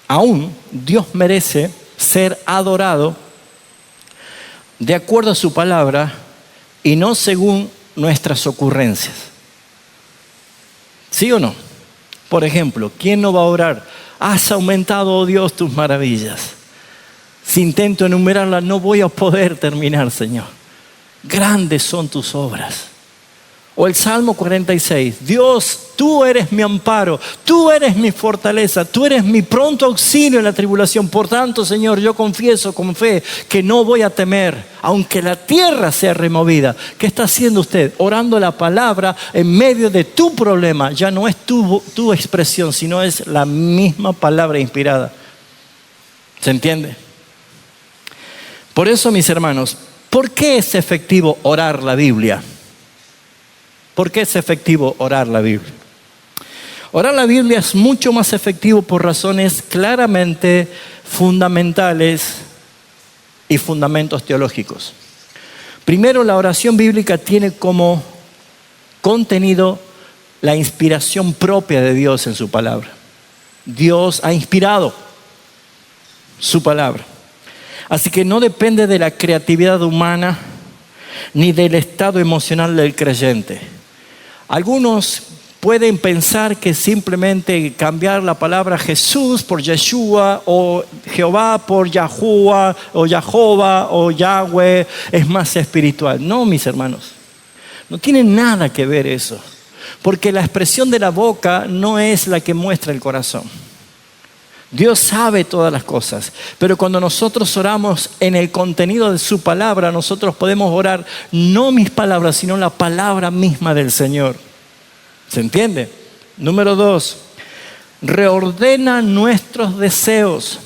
aún Dios merece ser adorado de acuerdo a su palabra y no según nuestras ocurrencias. ¿Sí o no? Por ejemplo, ¿quién no va a orar? Has aumentado, oh Dios, tus maravillas. Si intento enumerarlas, no voy a poder terminar, Señor. Grandes son tus obras. O el Salmo 46. Dios, tú eres mi amparo, tú eres mi fortaleza, tú eres mi pronto auxilio en la tribulación. Por tanto, Señor, yo confieso con fe que no voy a temer, aunque la tierra sea removida. ¿Qué está haciendo usted? Orando la palabra en medio de tu problema. Ya no es tu expresión, sino es la misma palabra inspirada. ¿Se entiende? Por eso, mis hermanos, ¿por qué es efectivo orar la Biblia? ¿Por qué es efectivo orar la Biblia? Orar la Biblia es mucho más efectivo por razones claramente fundamentales y fundamentos teológicos. Primero, la oración bíblica tiene como contenido la inspiración propia de Dios en su palabra. Dios ha inspirado su palabra. Así que no depende de la creatividad humana ni del estado emocional del creyente. Algunos pueden pensar que simplemente cambiar la palabra Jesús por Yeshua, o Jehová por Yahuwah, o Jehová o Yahweh es más espiritual. No, mis hermanos, no tiene nada que ver eso, porque la expresión de la boca no es la que muestra el corazón. Dios sabe todas las cosas, pero cuando nosotros oramos en el contenido de su palabra, nosotros podemos orar no mis palabras, sino la palabra misma del Señor. ¿Se entiende? Número 2, reordena nuestros deseos.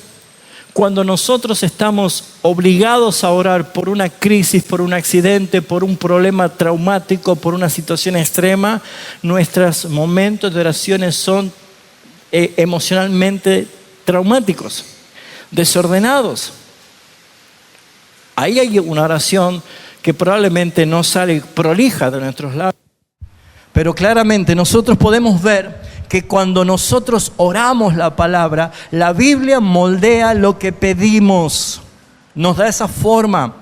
Cuando nosotros estamos obligados a orar por una crisis, por un accidente, por un problema traumático, por una situación extrema, nuestros momentos de oraciones son emocionalmente traumáticos, desordenados. Ahí hay una oración que probablemente no sale prolija de nuestros labios, pero claramente nosotros podemos ver que cuando nosotros oramos la palabra, la Biblia moldea lo que pedimos, nos da esa forma.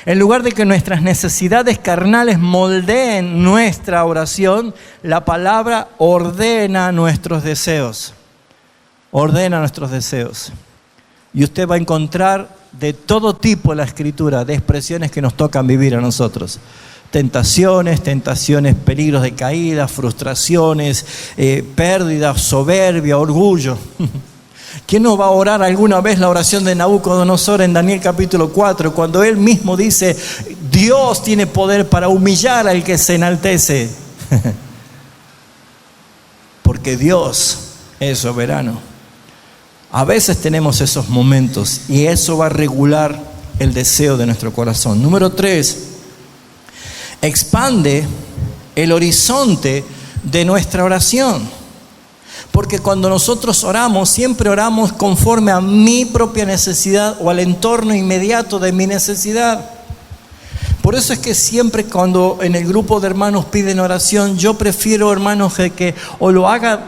En lugar de que nuestras necesidades carnales moldeen nuestra oración, la palabra ordena nuestros deseos. Ordena nuestros deseos. Y usted va a encontrar de todo tipo en la Escritura, de expresiones que nos tocan vivir a nosotros. Tentaciones, peligros de caída, frustraciones, pérdidas, soberbia, orgullo. ¿Quién no va a orar alguna vez la oración de Nabucodonosor en Daniel capítulo 4, cuando él mismo dice, Dios tiene poder para humillar al que se enaltece? Porque Dios es soberano. A veces tenemos esos momentos y eso va a regular el deseo de nuestro corazón. Número 3, expande el horizonte de nuestra oración. Porque cuando nosotros oramos, siempre oramos conforme a mi propia necesidad o al entorno inmediato de mi necesidad. Por eso es que siempre cuando en el grupo de hermanos piden oración, yo prefiero, hermanos, que o lo haga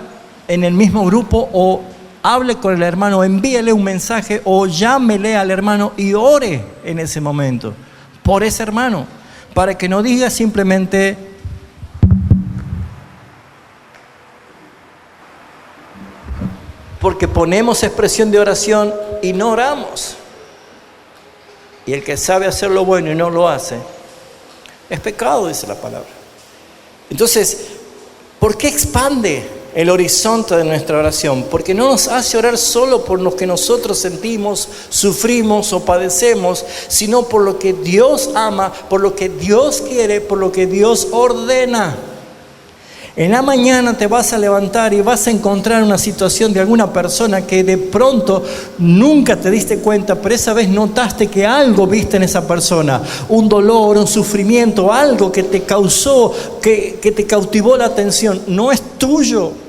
en el mismo grupo o hable con el hermano, envíele un mensaje o llámele al hermano y ore en ese momento por ese hermano, para que no diga simplemente porque ponemos expresión de oración y no oramos. Y el que sabe hacer lo bueno y no lo hace, es pecado, dice la palabra. Entonces, ¿por qué expande el horizonte de nuestra oración? Porque no nos hace orar solo por lo que nosotros sentimos, sufrimos o padecemos, sino por lo que Dios ama, por lo que Dios quiere, por lo que Dios ordena. En la mañana te vas a levantar y vas a encontrar una situación de alguna persona que de pronto nunca te diste cuenta, pero esa vez notaste que algo viste en esa persona, un dolor, un sufrimiento, algo que te causó, que te cautivó la atención. No es tuyo.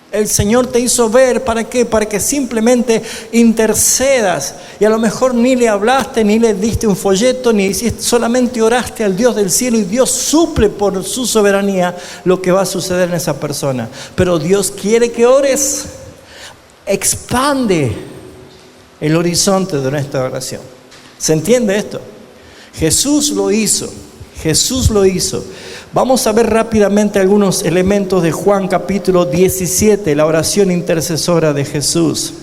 El Señor te hizo ver, ¿para qué? Para que simplemente intercedas. Y a lo mejor ni le hablaste, ni le diste un folleto, ni hiciste, solamente oraste al Dios del cielo y Dios suple por su soberanía lo que va a suceder en esa persona. Pero Dios quiere que ores. Expande el horizonte de nuestra oración. ¿Se entiende esto? Jesús lo hizo. Jesús lo hizo. Vamos a ver rápidamente algunos elementos de Juan capítulo 17, la oración intercesora de Jesús.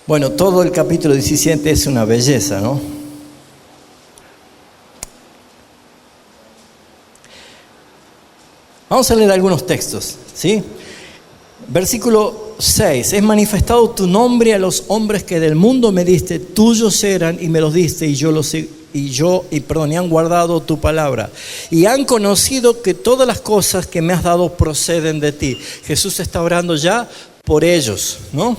Bueno, todo el capítulo 17 es una belleza, ¿no? Vamos a leer algunos textos, ¿sí? Versículo 6. Es manifestado tu nombre a los hombres que del mundo me diste, tuyos eran y me los diste y han guardado tu palabra y han conocido que todas las cosas que me has dado proceden de ti. Jesús está orando ya por ellos, ¿no?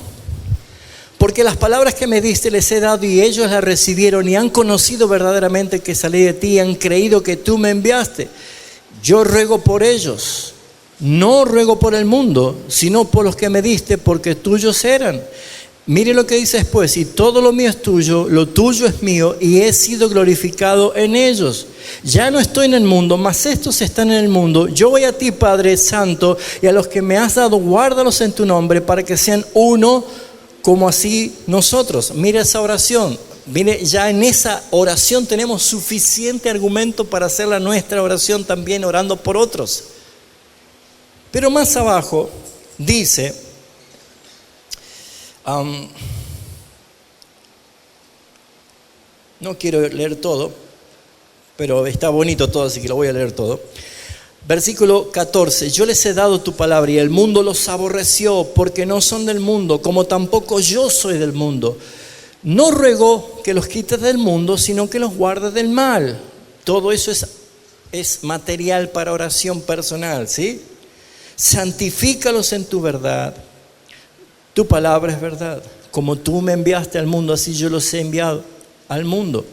Porque las palabras que me diste les he dado y ellos las recibieron y han conocido verdaderamente que salí de ti y han creído que tú me enviaste. Yo ruego por ellos. No ruego por el mundo, sino por los que me diste, porque tuyos eran. Mire lo que dice después: y todo lo mío es tuyo, lo tuyo es mío, y he sido glorificado en ellos. Ya no estoy en el mundo, mas estos están en el mundo. Yo voy a ti, Padre Santo, y a los que me has dado, guárdalos en tu nombre, para que sean uno como así nosotros. Mire esa oración. Mire, ya en esa oración tenemos suficiente argumento para hacer la nuestra oración también, orando por otros. Pero más abajo dice, no quiero leer todo, pero está bonito todo, así que lo voy a leer todo. Versículo 14, yo les he dado tu palabra y el mundo los aborreció porque no son del mundo, como tampoco yo soy del mundo. No ruego que los quites del mundo, sino que los guardes del mal. Todo eso es material para oración personal, ¿sí? Santifícalos en tu verdad. Tu palabra es verdad. Como tú me enviaste al mundo, así yo los he enviado al mundo.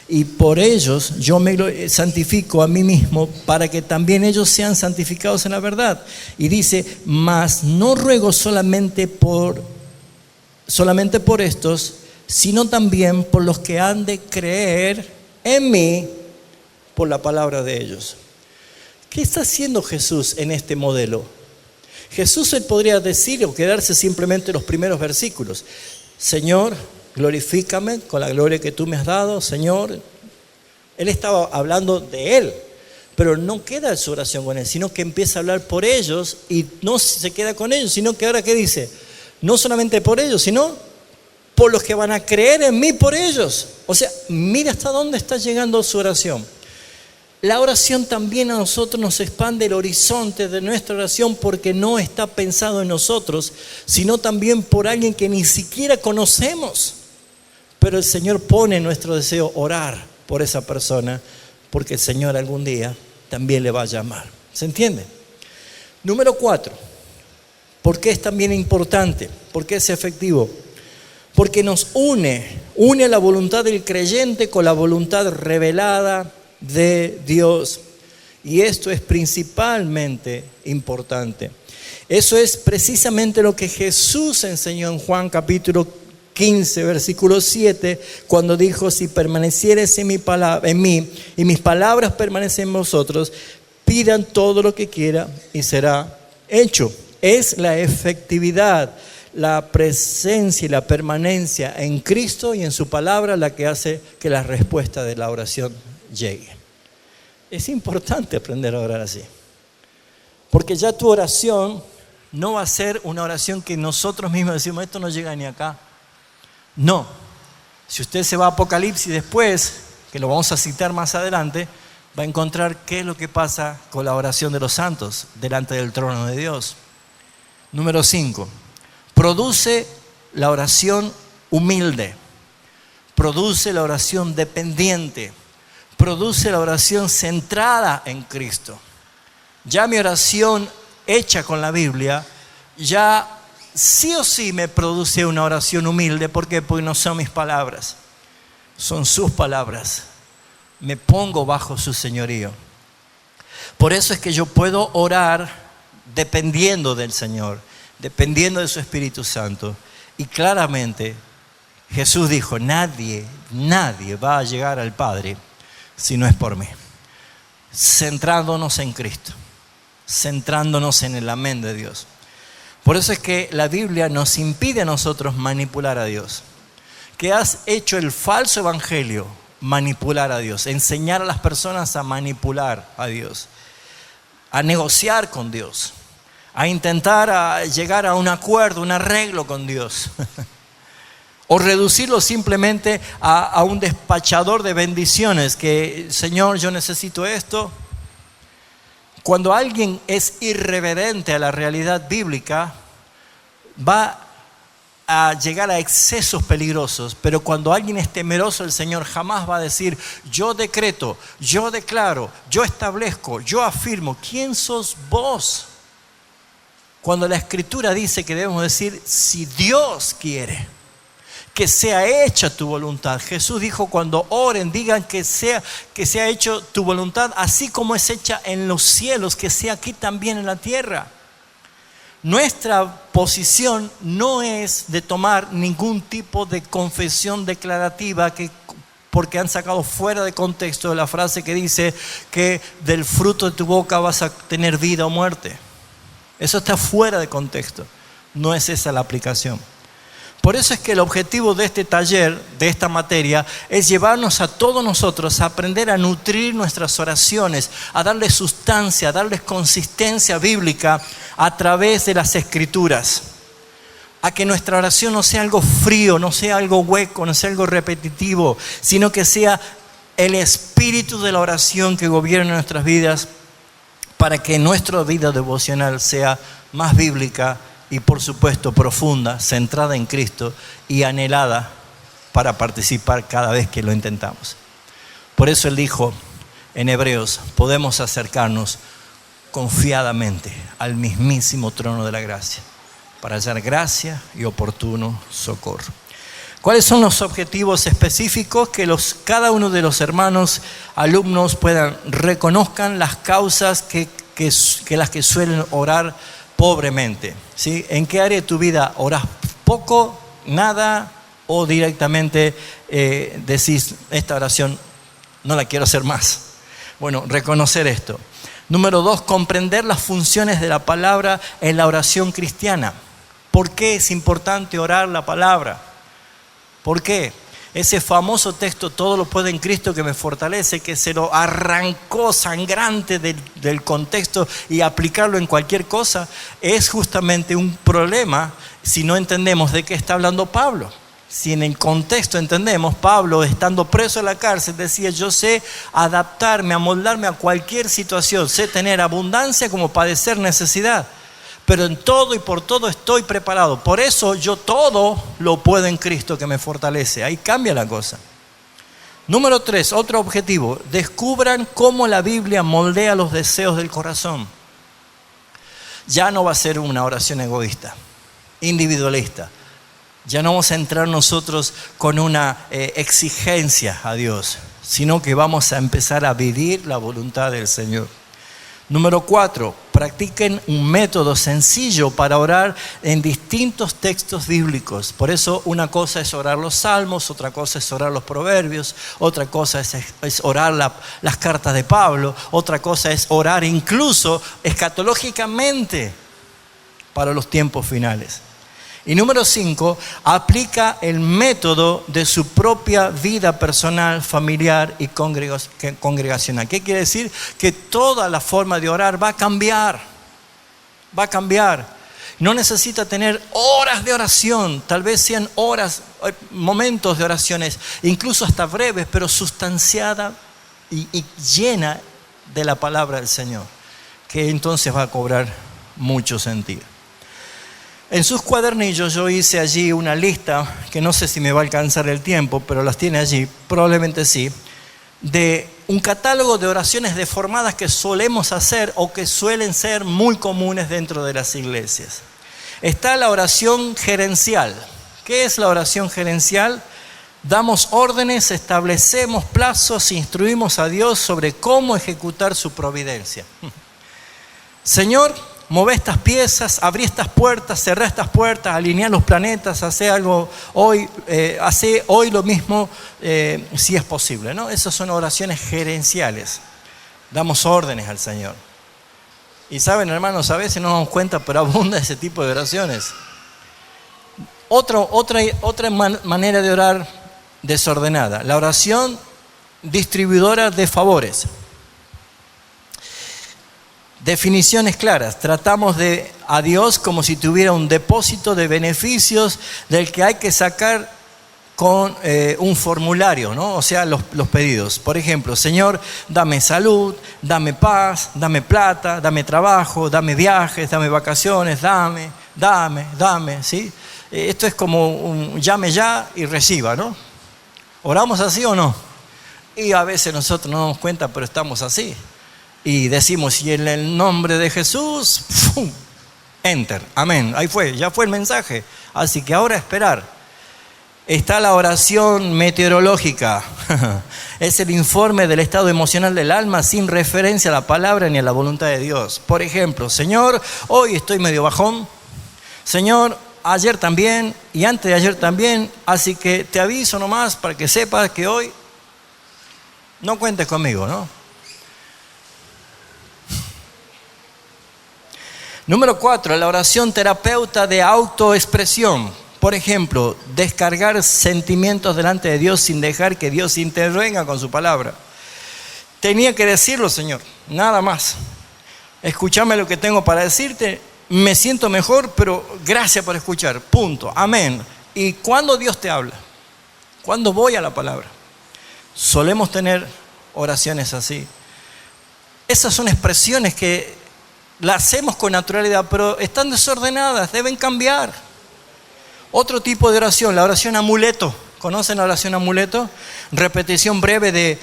Y por ellos yo me santifico a mí mismo, para que también ellos sean santificados en la verdad. Y dice, mas no ruego solamente por estos, sino también por los que han de creer en mí por la palabra de ellos. ¿Qué está haciendo Jesús en este modelo? Jesús él podría decir o quedarse simplemente en los primeros versículos. Señor, glorifícame con la gloria que tú me has dado, Señor. Él estaba hablando de él, pero no queda en su oración con él, sino que empieza a hablar por ellos y no se queda con ellos, sino que ahora ¿qué dice? No solamente por ellos, sino por los que van a creer en mí por ellos. O sea, mira hasta dónde está llegando su oración. La oración también a nosotros nos expande el horizonte de nuestra oración, porque no está pensado en nosotros, sino también por alguien que ni siquiera conocemos. Pero el Señor pone en nuestro deseo orar por esa persona, porque el Señor algún día también le va a llamar. ¿Se entiende? Número 4. ¿Por qué es también importante? ¿Por qué es efectivo? Porque nos une a la voluntad del creyente con la voluntad revelada de Dios. Y esto es principalmente importante. Eso es precisamente lo que Jesús enseñó en Juan capítulo 15, versículo 7, cuando dijo: si permanecieres en mí y mis palabras permanecen en vosotros, pidan todo lo que quieran y será hecho. Es la efectividad, la presencia y la permanencia en Cristo y en su palabra la que hace que la respuesta de la oración llegue. Es importante aprender a orar así, porque ya tu oración no va a ser una oración que nosotros mismos decimos: esto no llega ni acá. No, si usted se va a Apocalipsis después, que lo vamos a citar más adelante, va a encontrar qué es lo que pasa con la oración de los santos delante del trono de Dios. Número 5, produce la oración humilde. produce la oración dependiente, produce la oración centrada en Cristo. Ya mi oración hecha con la Biblia, ya sí o sí me produce una oración humilde. ¿Por qué? Porque no son mis palabras, son sus palabras. Me pongo bajo su señorío. Por eso es que yo puedo orar dependiendo del Señor, dependiendo de su Espíritu Santo. Y claramente Jesús dijo, nadie va a llegar al Padre si no es por mí. Centrándonos en Cristo, centrándonos en el amén de Dios. Por eso es que la Biblia nos impide a nosotros manipular a Dios. Que has hecho el falso evangelio manipular a Dios, enseñar a las personas a manipular a Dios, a negociar con Dios, a intentar llegar a un acuerdo, un arreglo con Dios. O reducirlo simplemente a un despachador de bendiciones, que Señor, yo necesito esto. Cuando alguien es irreverente a la realidad bíblica, va a llegar a excesos peligrosos. Pero cuando alguien es temeroso del Señor, jamás va a decir, yo decreto, yo declaro, yo establezco, yo afirmo. ¿Quién sos vos? Cuando la Escritura dice que debemos decir, si Dios quiere, que sea hecha tu voluntad. Jesús dijo, cuando oren, digan que sea hecho tu voluntad, así como es hecha en los cielos, que sea aquí también en la tierra. Nuestra posición no es de tomar ningún tipo de confesión declarativa porque han sacado fuera de contexto la frase que dice que del fruto de tu boca vas a tener vida o muerte. Eso está fuera de contexto. No es esa la aplicación. Por eso es que el objetivo de este taller, de esta materia, es llevarnos a todos nosotros a aprender a nutrir nuestras oraciones, a darles sustancia, a darles consistencia bíblica a través de las Escrituras. A que nuestra oración no sea algo frío, no sea algo hueco, no sea algo repetitivo, sino que sea el espíritu de la oración que gobierna nuestras vidas, para que nuestra vida devocional sea más bíblica y, por supuesto, profunda, centrada en Cristo y anhelada para participar cada vez que lo intentamos. Por eso Él dijo en Hebreos, podemos acercarnos confiadamente al mismísimo trono de la gracia para hallar gracia y oportuno socorro. ¿Cuáles son los objetivos específicos? Que cada uno de los hermanos alumnos reconozcan las causas que las que suelen orar pobremente, ¿sí? ¿En qué área de tu vida oras poco, nada o directamente decís esta oración no la quiero hacer más? Bueno, reconocer esto. Número 2, comprender las funciones de la palabra en la oración cristiana. ¿Por qué es importante orar la palabra? ¿Por qué? Ese famoso texto, todo lo puedo en Cristo que me fortalece, que se lo arrancó sangrante del contexto y aplicarlo en cualquier cosa, es justamente un problema si no entendemos de qué está hablando Pablo. Si en el contexto entendemos, Pablo, estando preso en la cárcel, decía, yo sé adaptarme, amoldarme a cualquier situación, sé tener abundancia como padecer necesidad. Pero en todo y por todo estoy preparado. Por eso yo todo lo puedo en Cristo que me fortalece. Ahí cambia la cosa. Número 3, otro objetivo. Descubran cómo la Biblia moldea los deseos del corazón. Ya no va a ser una oración egoísta, individualista. Ya no vamos a entrar nosotros con una exigencia a Dios, sino que vamos a empezar a vivir la voluntad del Señor. Número 4, practiquen un método sencillo para orar en distintos textos bíblicos. Por eso una cosa es orar los salmos, otra cosa es orar los proverbios, otra cosa es orar las cartas de Pablo, otra cosa es orar incluso escatológicamente para los tiempos finales. Y número 5, aplica el método de su propia vida personal, familiar y congregacional. ¿Qué quiere decir? Que toda la forma de orar va a cambiar. Va a cambiar. No necesita tener horas de oración, tal vez sean horas, momentos de oraciones, incluso hasta breves, pero sustanciada y llena de la palabra del Señor, que entonces va a cobrar mucho sentido. En sus cuadernillos yo hice allí una lista, que no sé si me va a alcanzar el tiempo, pero las tiene allí, probablemente sí, de un catálogo de oraciones deformadas que solemos hacer o que suelen ser muy comunes dentro de las iglesias. Está la oración gerencial. ¿Qué es la oración gerencial? Damos órdenes, establecemos plazos, instruimos a Dios sobre cómo ejecutar su providencia. Señor, mové estas piezas, abrí estas puertas, cerré estas puertas, alineé los planetas, hace algo hoy, hace hoy lo mismo si es posible, ¿no? Esas son oraciones gerenciales. Damos órdenes al Señor. Y saben, hermanos, a veces no nos damos cuenta, pero abunda ese tipo de oraciones. Otra manera de orar desordenada, la oración distribuidora de favores. Definiciones claras. Tratamos a Dios como si tuviera un depósito de beneficios del que hay que sacar con un formulario, ¿no? O sea, los pedidos. Por ejemplo, Señor, dame salud, dame paz, dame plata, dame trabajo, dame viajes, dame vacaciones, dame, ¿sí? Esto es como un llame ya y reciba, ¿no? ¿Oramos así o no? Y a veces nosotros no nos damos cuenta, pero estamos así. Y decimos, y en el nombre de Jesús, ¡fum! Enter, amén. Ahí fue, ya fue el mensaje. Así que ahora esperar. Está la oración meteorológica. Es el informe del estado emocional del alma sin referencia a la palabra ni a la voluntad de Dios. Por ejemplo, Señor, hoy estoy medio bajón. Señor, ayer también y antes de ayer también. Así que te aviso nomás para que sepas que hoy no cuentes conmigo, ¿no? Número 4, la oración terapeuta de autoexpresión. Por ejemplo, descargar sentimientos delante de Dios sin dejar que Dios intervenga con su palabra. Tenía que decirlo, Señor, nada más. Escúchame lo que tengo para decirte, me siento mejor, pero gracias por escuchar, punto, amén. ¿Y cuándo Dios te habla? ¿Cuándo voy a la palabra? Solemos tener oraciones así. Esas son expresiones que las hacemos con naturalidad, pero están desordenadas, deben cambiar. Otro tipo de oración, la oración amuleto. ¿Conocen la oración amuleto? Repetición breve de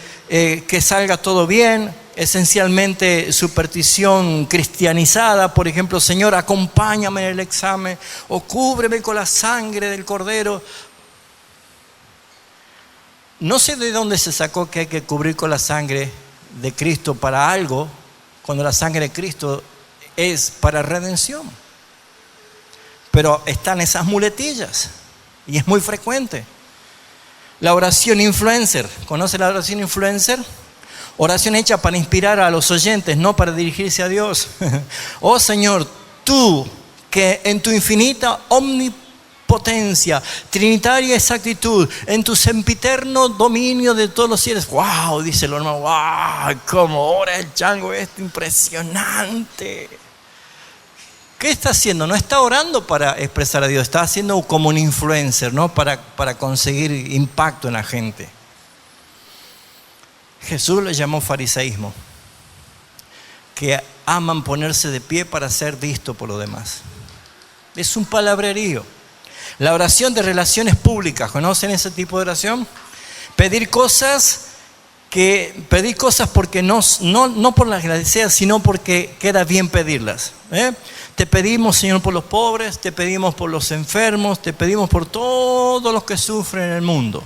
que salga todo bien, esencialmente superstición cristianizada. Por ejemplo, Señor, acompáñame en el examen o cúbreme con la sangre del Cordero. No sé de dónde se sacó que hay que cubrir con la sangre de Cristo para algo, cuando la sangre de Cristo es para redención. Pero están esas muletillas y es muy frecuente. La oración influencer. ¿Conoce la oración influencer? Oración hecha para inspirar a los oyentes, no para dirigirse a Dios. Oh Señor, tú que en tu infinita omnipotencia, trinitaria exactitud, en tu sempiterno dominio de todos los cielos. ¡Wow! Dice el hermano. ¡Wow! ¡Cómo ora el chango! Es impresionante. ¿Qué está haciendo? No está orando para expresar a Dios, está haciendo como un influencer, ¿no? Para conseguir impacto en la gente. Jesús le llamó fariseísmo, que aman ponerse de pie para ser visto por los demás. Es un palabrerío. La oración de relaciones públicas, ¿conocen ese tipo de oración? Pedir cosas porque no por las que las deseas, sino porque queda bien pedirlas. Te pedimos, Señor, por los pobres, te pedimos por los enfermos, te pedimos por todos los que sufren en el mundo.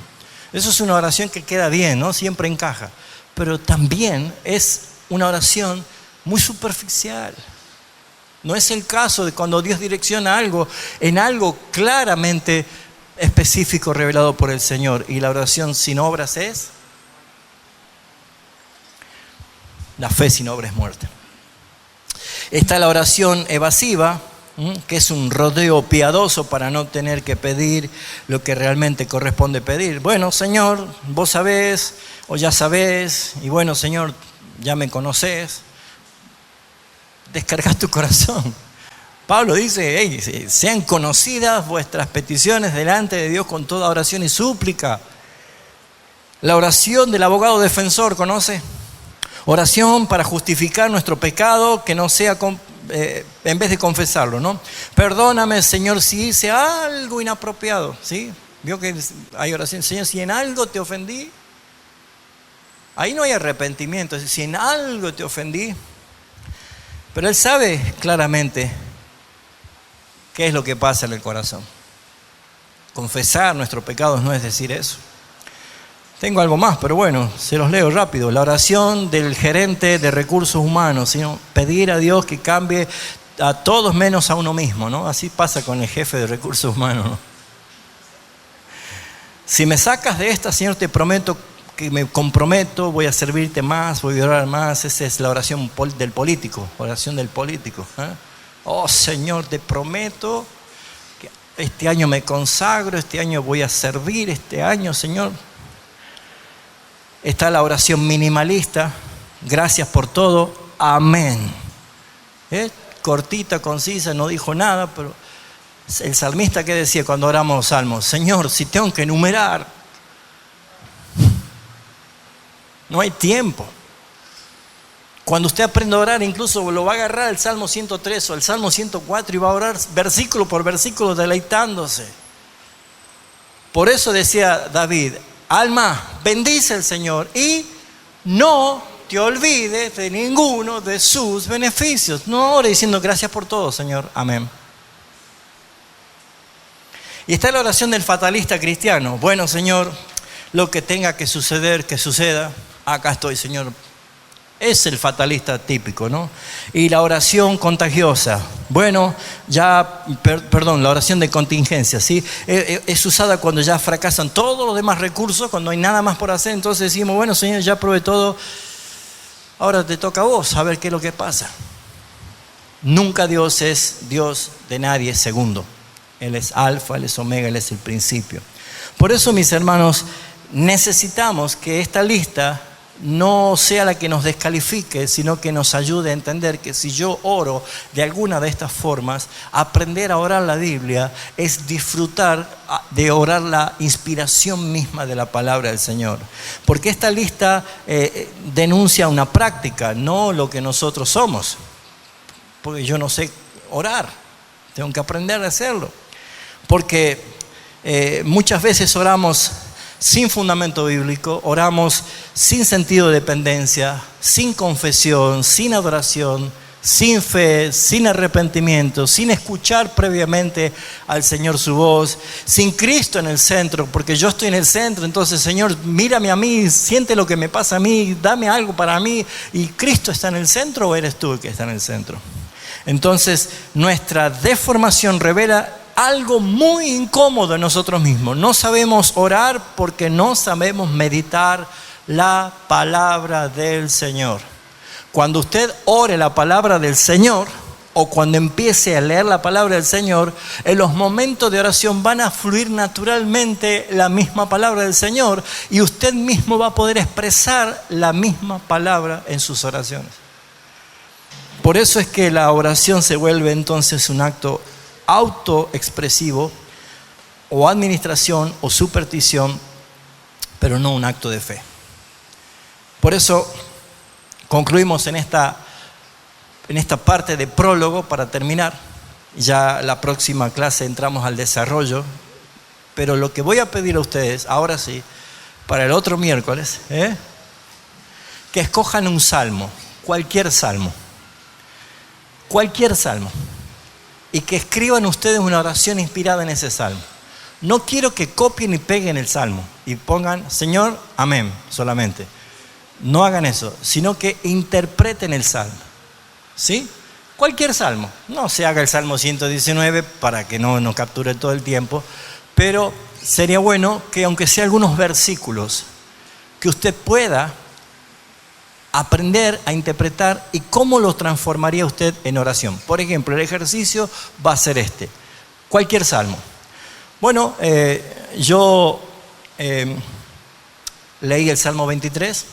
Eso es una oración que queda bien, ¿no? Siempre encaja. Pero también es una oración muy superficial. No es el caso de cuando Dios direcciona algo en algo claramente específico revelado por el Señor. Y la oración sin obras es... La fe sin obra es muerte. Está la oración evasiva, que es un rodeo piadoso para no tener que pedir lo que realmente corresponde pedir. Bueno, Señor, vos sabés o ya sabés, y bueno, Señor, ya me conocés. Descarga tu corazón. Pablo dice, hey, sean conocidas vuestras peticiones delante de Dios con toda oración y súplica. La oración del abogado defensor, ¿conoce? Oración para justificar nuestro pecado, que no sea en vez de confesarlo, ¿no? Perdóname, Señor, si hice algo inapropiado, ¿sí? Vio que hay oración, Señor, si en algo te ofendí. Ahí no hay arrepentimiento, es decir, si en algo te ofendí. Pero Él sabe claramente qué es lo que pasa en el corazón. Confesar nuestros pecados no es decir eso. Tengo algo más, pero bueno, se los leo rápido. La oración del gerente de recursos humanos, sino pedir a Dios que cambie a todos menos a uno mismo, ¿no? Así pasa con el jefe de recursos humanos, ¿no? Si me sacas de esta, Señor, te prometo que me comprometo, voy a servirte más, voy a orar más. Esa es la oración del político, oración del político, ¿eh? Oh, Señor, te prometo que este año me consagro, este año voy a servir, este año, Señor. Está la oración minimalista, gracias por todo, amén. Cortita, concisa, no dijo nada, pero el salmista, ¿qué decía cuando oramos los salmos? Señor, si tengo que enumerar, no hay tiempo. Cuando usted aprende a orar, incluso lo va a agarrar el Salmo 103 o el Salmo 104 y va a orar versículo por versículo deleitándose. Por eso decía David, alma, bendice al Señor y no te olvides de ninguno de sus beneficios. No ore diciendo gracias por todo, Señor. Amén. Y está la oración del fatalista cristiano. Bueno, Señor, lo que tenga que suceder, que suceda. Acá estoy, Señor. Es el fatalista típico, ¿no? Y la oración contagiosa. Bueno, la oración de contingencia, ¿sí? Es usada cuando ya fracasan todos los demás recursos, cuando hay nada más por hacer. Entonces decimos, bueno, Señor, ya probé todo. Ahora te toca a vos, a ver qué es lo que pasa. Nunca Dios es Dios de nadie segundo. Él es alfa, Él es omega, Él es el principio. Por eso, mis hermanos, necesitamos que esta lista no sea la que nos descalifique, sino que nos ayude a entender que si yo oro de alguna de estas formas, aprender a orar la Biblia es disfrutar de orar la inspiración misma de la palabra del Señor. Porque esta lista denuncia una práctica, no lo que nosotros somos. Porque yo no sé orar, tengo que aprender a hacerlo. Porque muchas veces oramos sin fundamento bíblico, oramos sin sentido de dependencia, sin confesión, sin adoración, sin fe, sin arrepentimiento, sin escuchar previamente al Señor su voz, sin Cristo en el centro, porque yo estoy en el centro, entonces Señor, mírame a mí, siente lo que me pasa a mí, dame algo para mí, y Cristo está en el centro o eres tú el que está en el centro. Entonces nuestra deformación revela algo muy incómodo en nosotros mismos. No sabemos orar porque no sabemos meditar la palabra del Señor. Cuando usted ore la palabra del Señor o cuando empiece a leer la palabra del Señor, en los momentos de oración van a fluir naturalmente la misma palabra del Señor y usted mismo va a poder expresar la misma palabra en sus oraciones. Por eso es que la oración se vuelve entonces un acto autoexpresivo o administración o superstición, pero no un acto de fe. Por eso concluimos en esta parte de prólogo para terminar. Ya la próxima clase entramos al desarrollo, pero lo que voy a pedir a ustedes, ahora sí, para el otro miércoles, que escojan un salmo, cualquier salmo, y que escriban ustedes una oración inspirada en ese salmo. No quiero que copien y peguen el salmo y pongan, Señor, amén, solamente. No hagan eso, sino que interpreten el salmo. ¿Sí? Cualquier salmo. No se haga el Salmo 119 para que no nos capture todo el tiempo, pero sería bueno que aunque sea algunos versículos, que usted pueda aprender a interpretar y cómo lo transformaría usted en oración. Por ejemplo, el ejercicio va a ser cualquier salmo. Bueno, yo leí el Salmo 23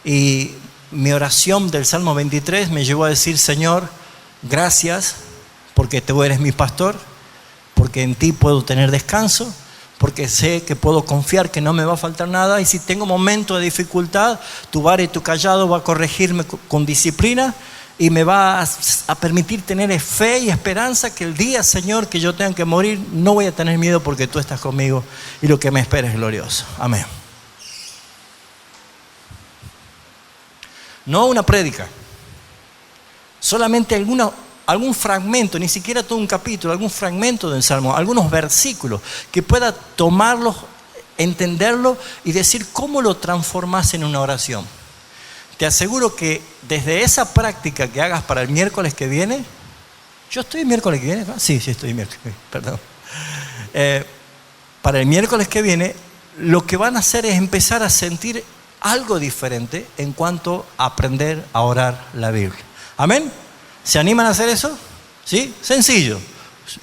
y mi oración del Salmo 23 me llevó a decir, Señor, gracias porque tú eres mi pastor, porque en ti puedo tener descanso, porque sé que puedo confiar que no me va a faltar nada y si tengo momentos de dificultad, tu vara y tu callado va a corregirme con disciplina y me va a permitir tener fe y esperanza que el día, Señor, que yo tenga que morir, no voy a tener miedo porque tú estás conmigo y lo que me espera es glorioso. Amén. No una prédica, solamente algún fragmento, ni siquiera todo un capítulo, algún fragmento del Salmo, algunos versículos que pueda tomarlos, entenderlo y decir cómo lo transformas en una oración. Te aseguro que desde esa práctica que hagas para el miércoles que viene, ¿yo estoy el miércoles que viene? Sí, estoy el miércoles que viene, perdón. Para el miércoles que viene, lo que van a hacer es empezar a sentir algo diferente en cuanto a aprender a orar la Biblia. ¿Amén? ¿Se animan a hacer eso? ¿Sí? Sencillo.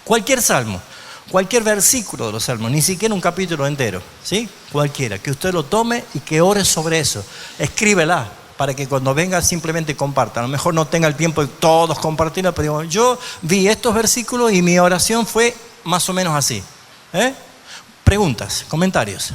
Cualquier salmo, cualquier versículo de los salmos, ni siquiera un capítulo entero, ¿sí? Cualquiera, que usted lo tome y que ore sobre eso. Escríbela para que cuando venga simplemente comparta. A lo mejor no tenga el tiempo de todos compartirlo, pero digo, yo vi estos versículos y mi oración fue más o menos así. Preguntas, comentarios.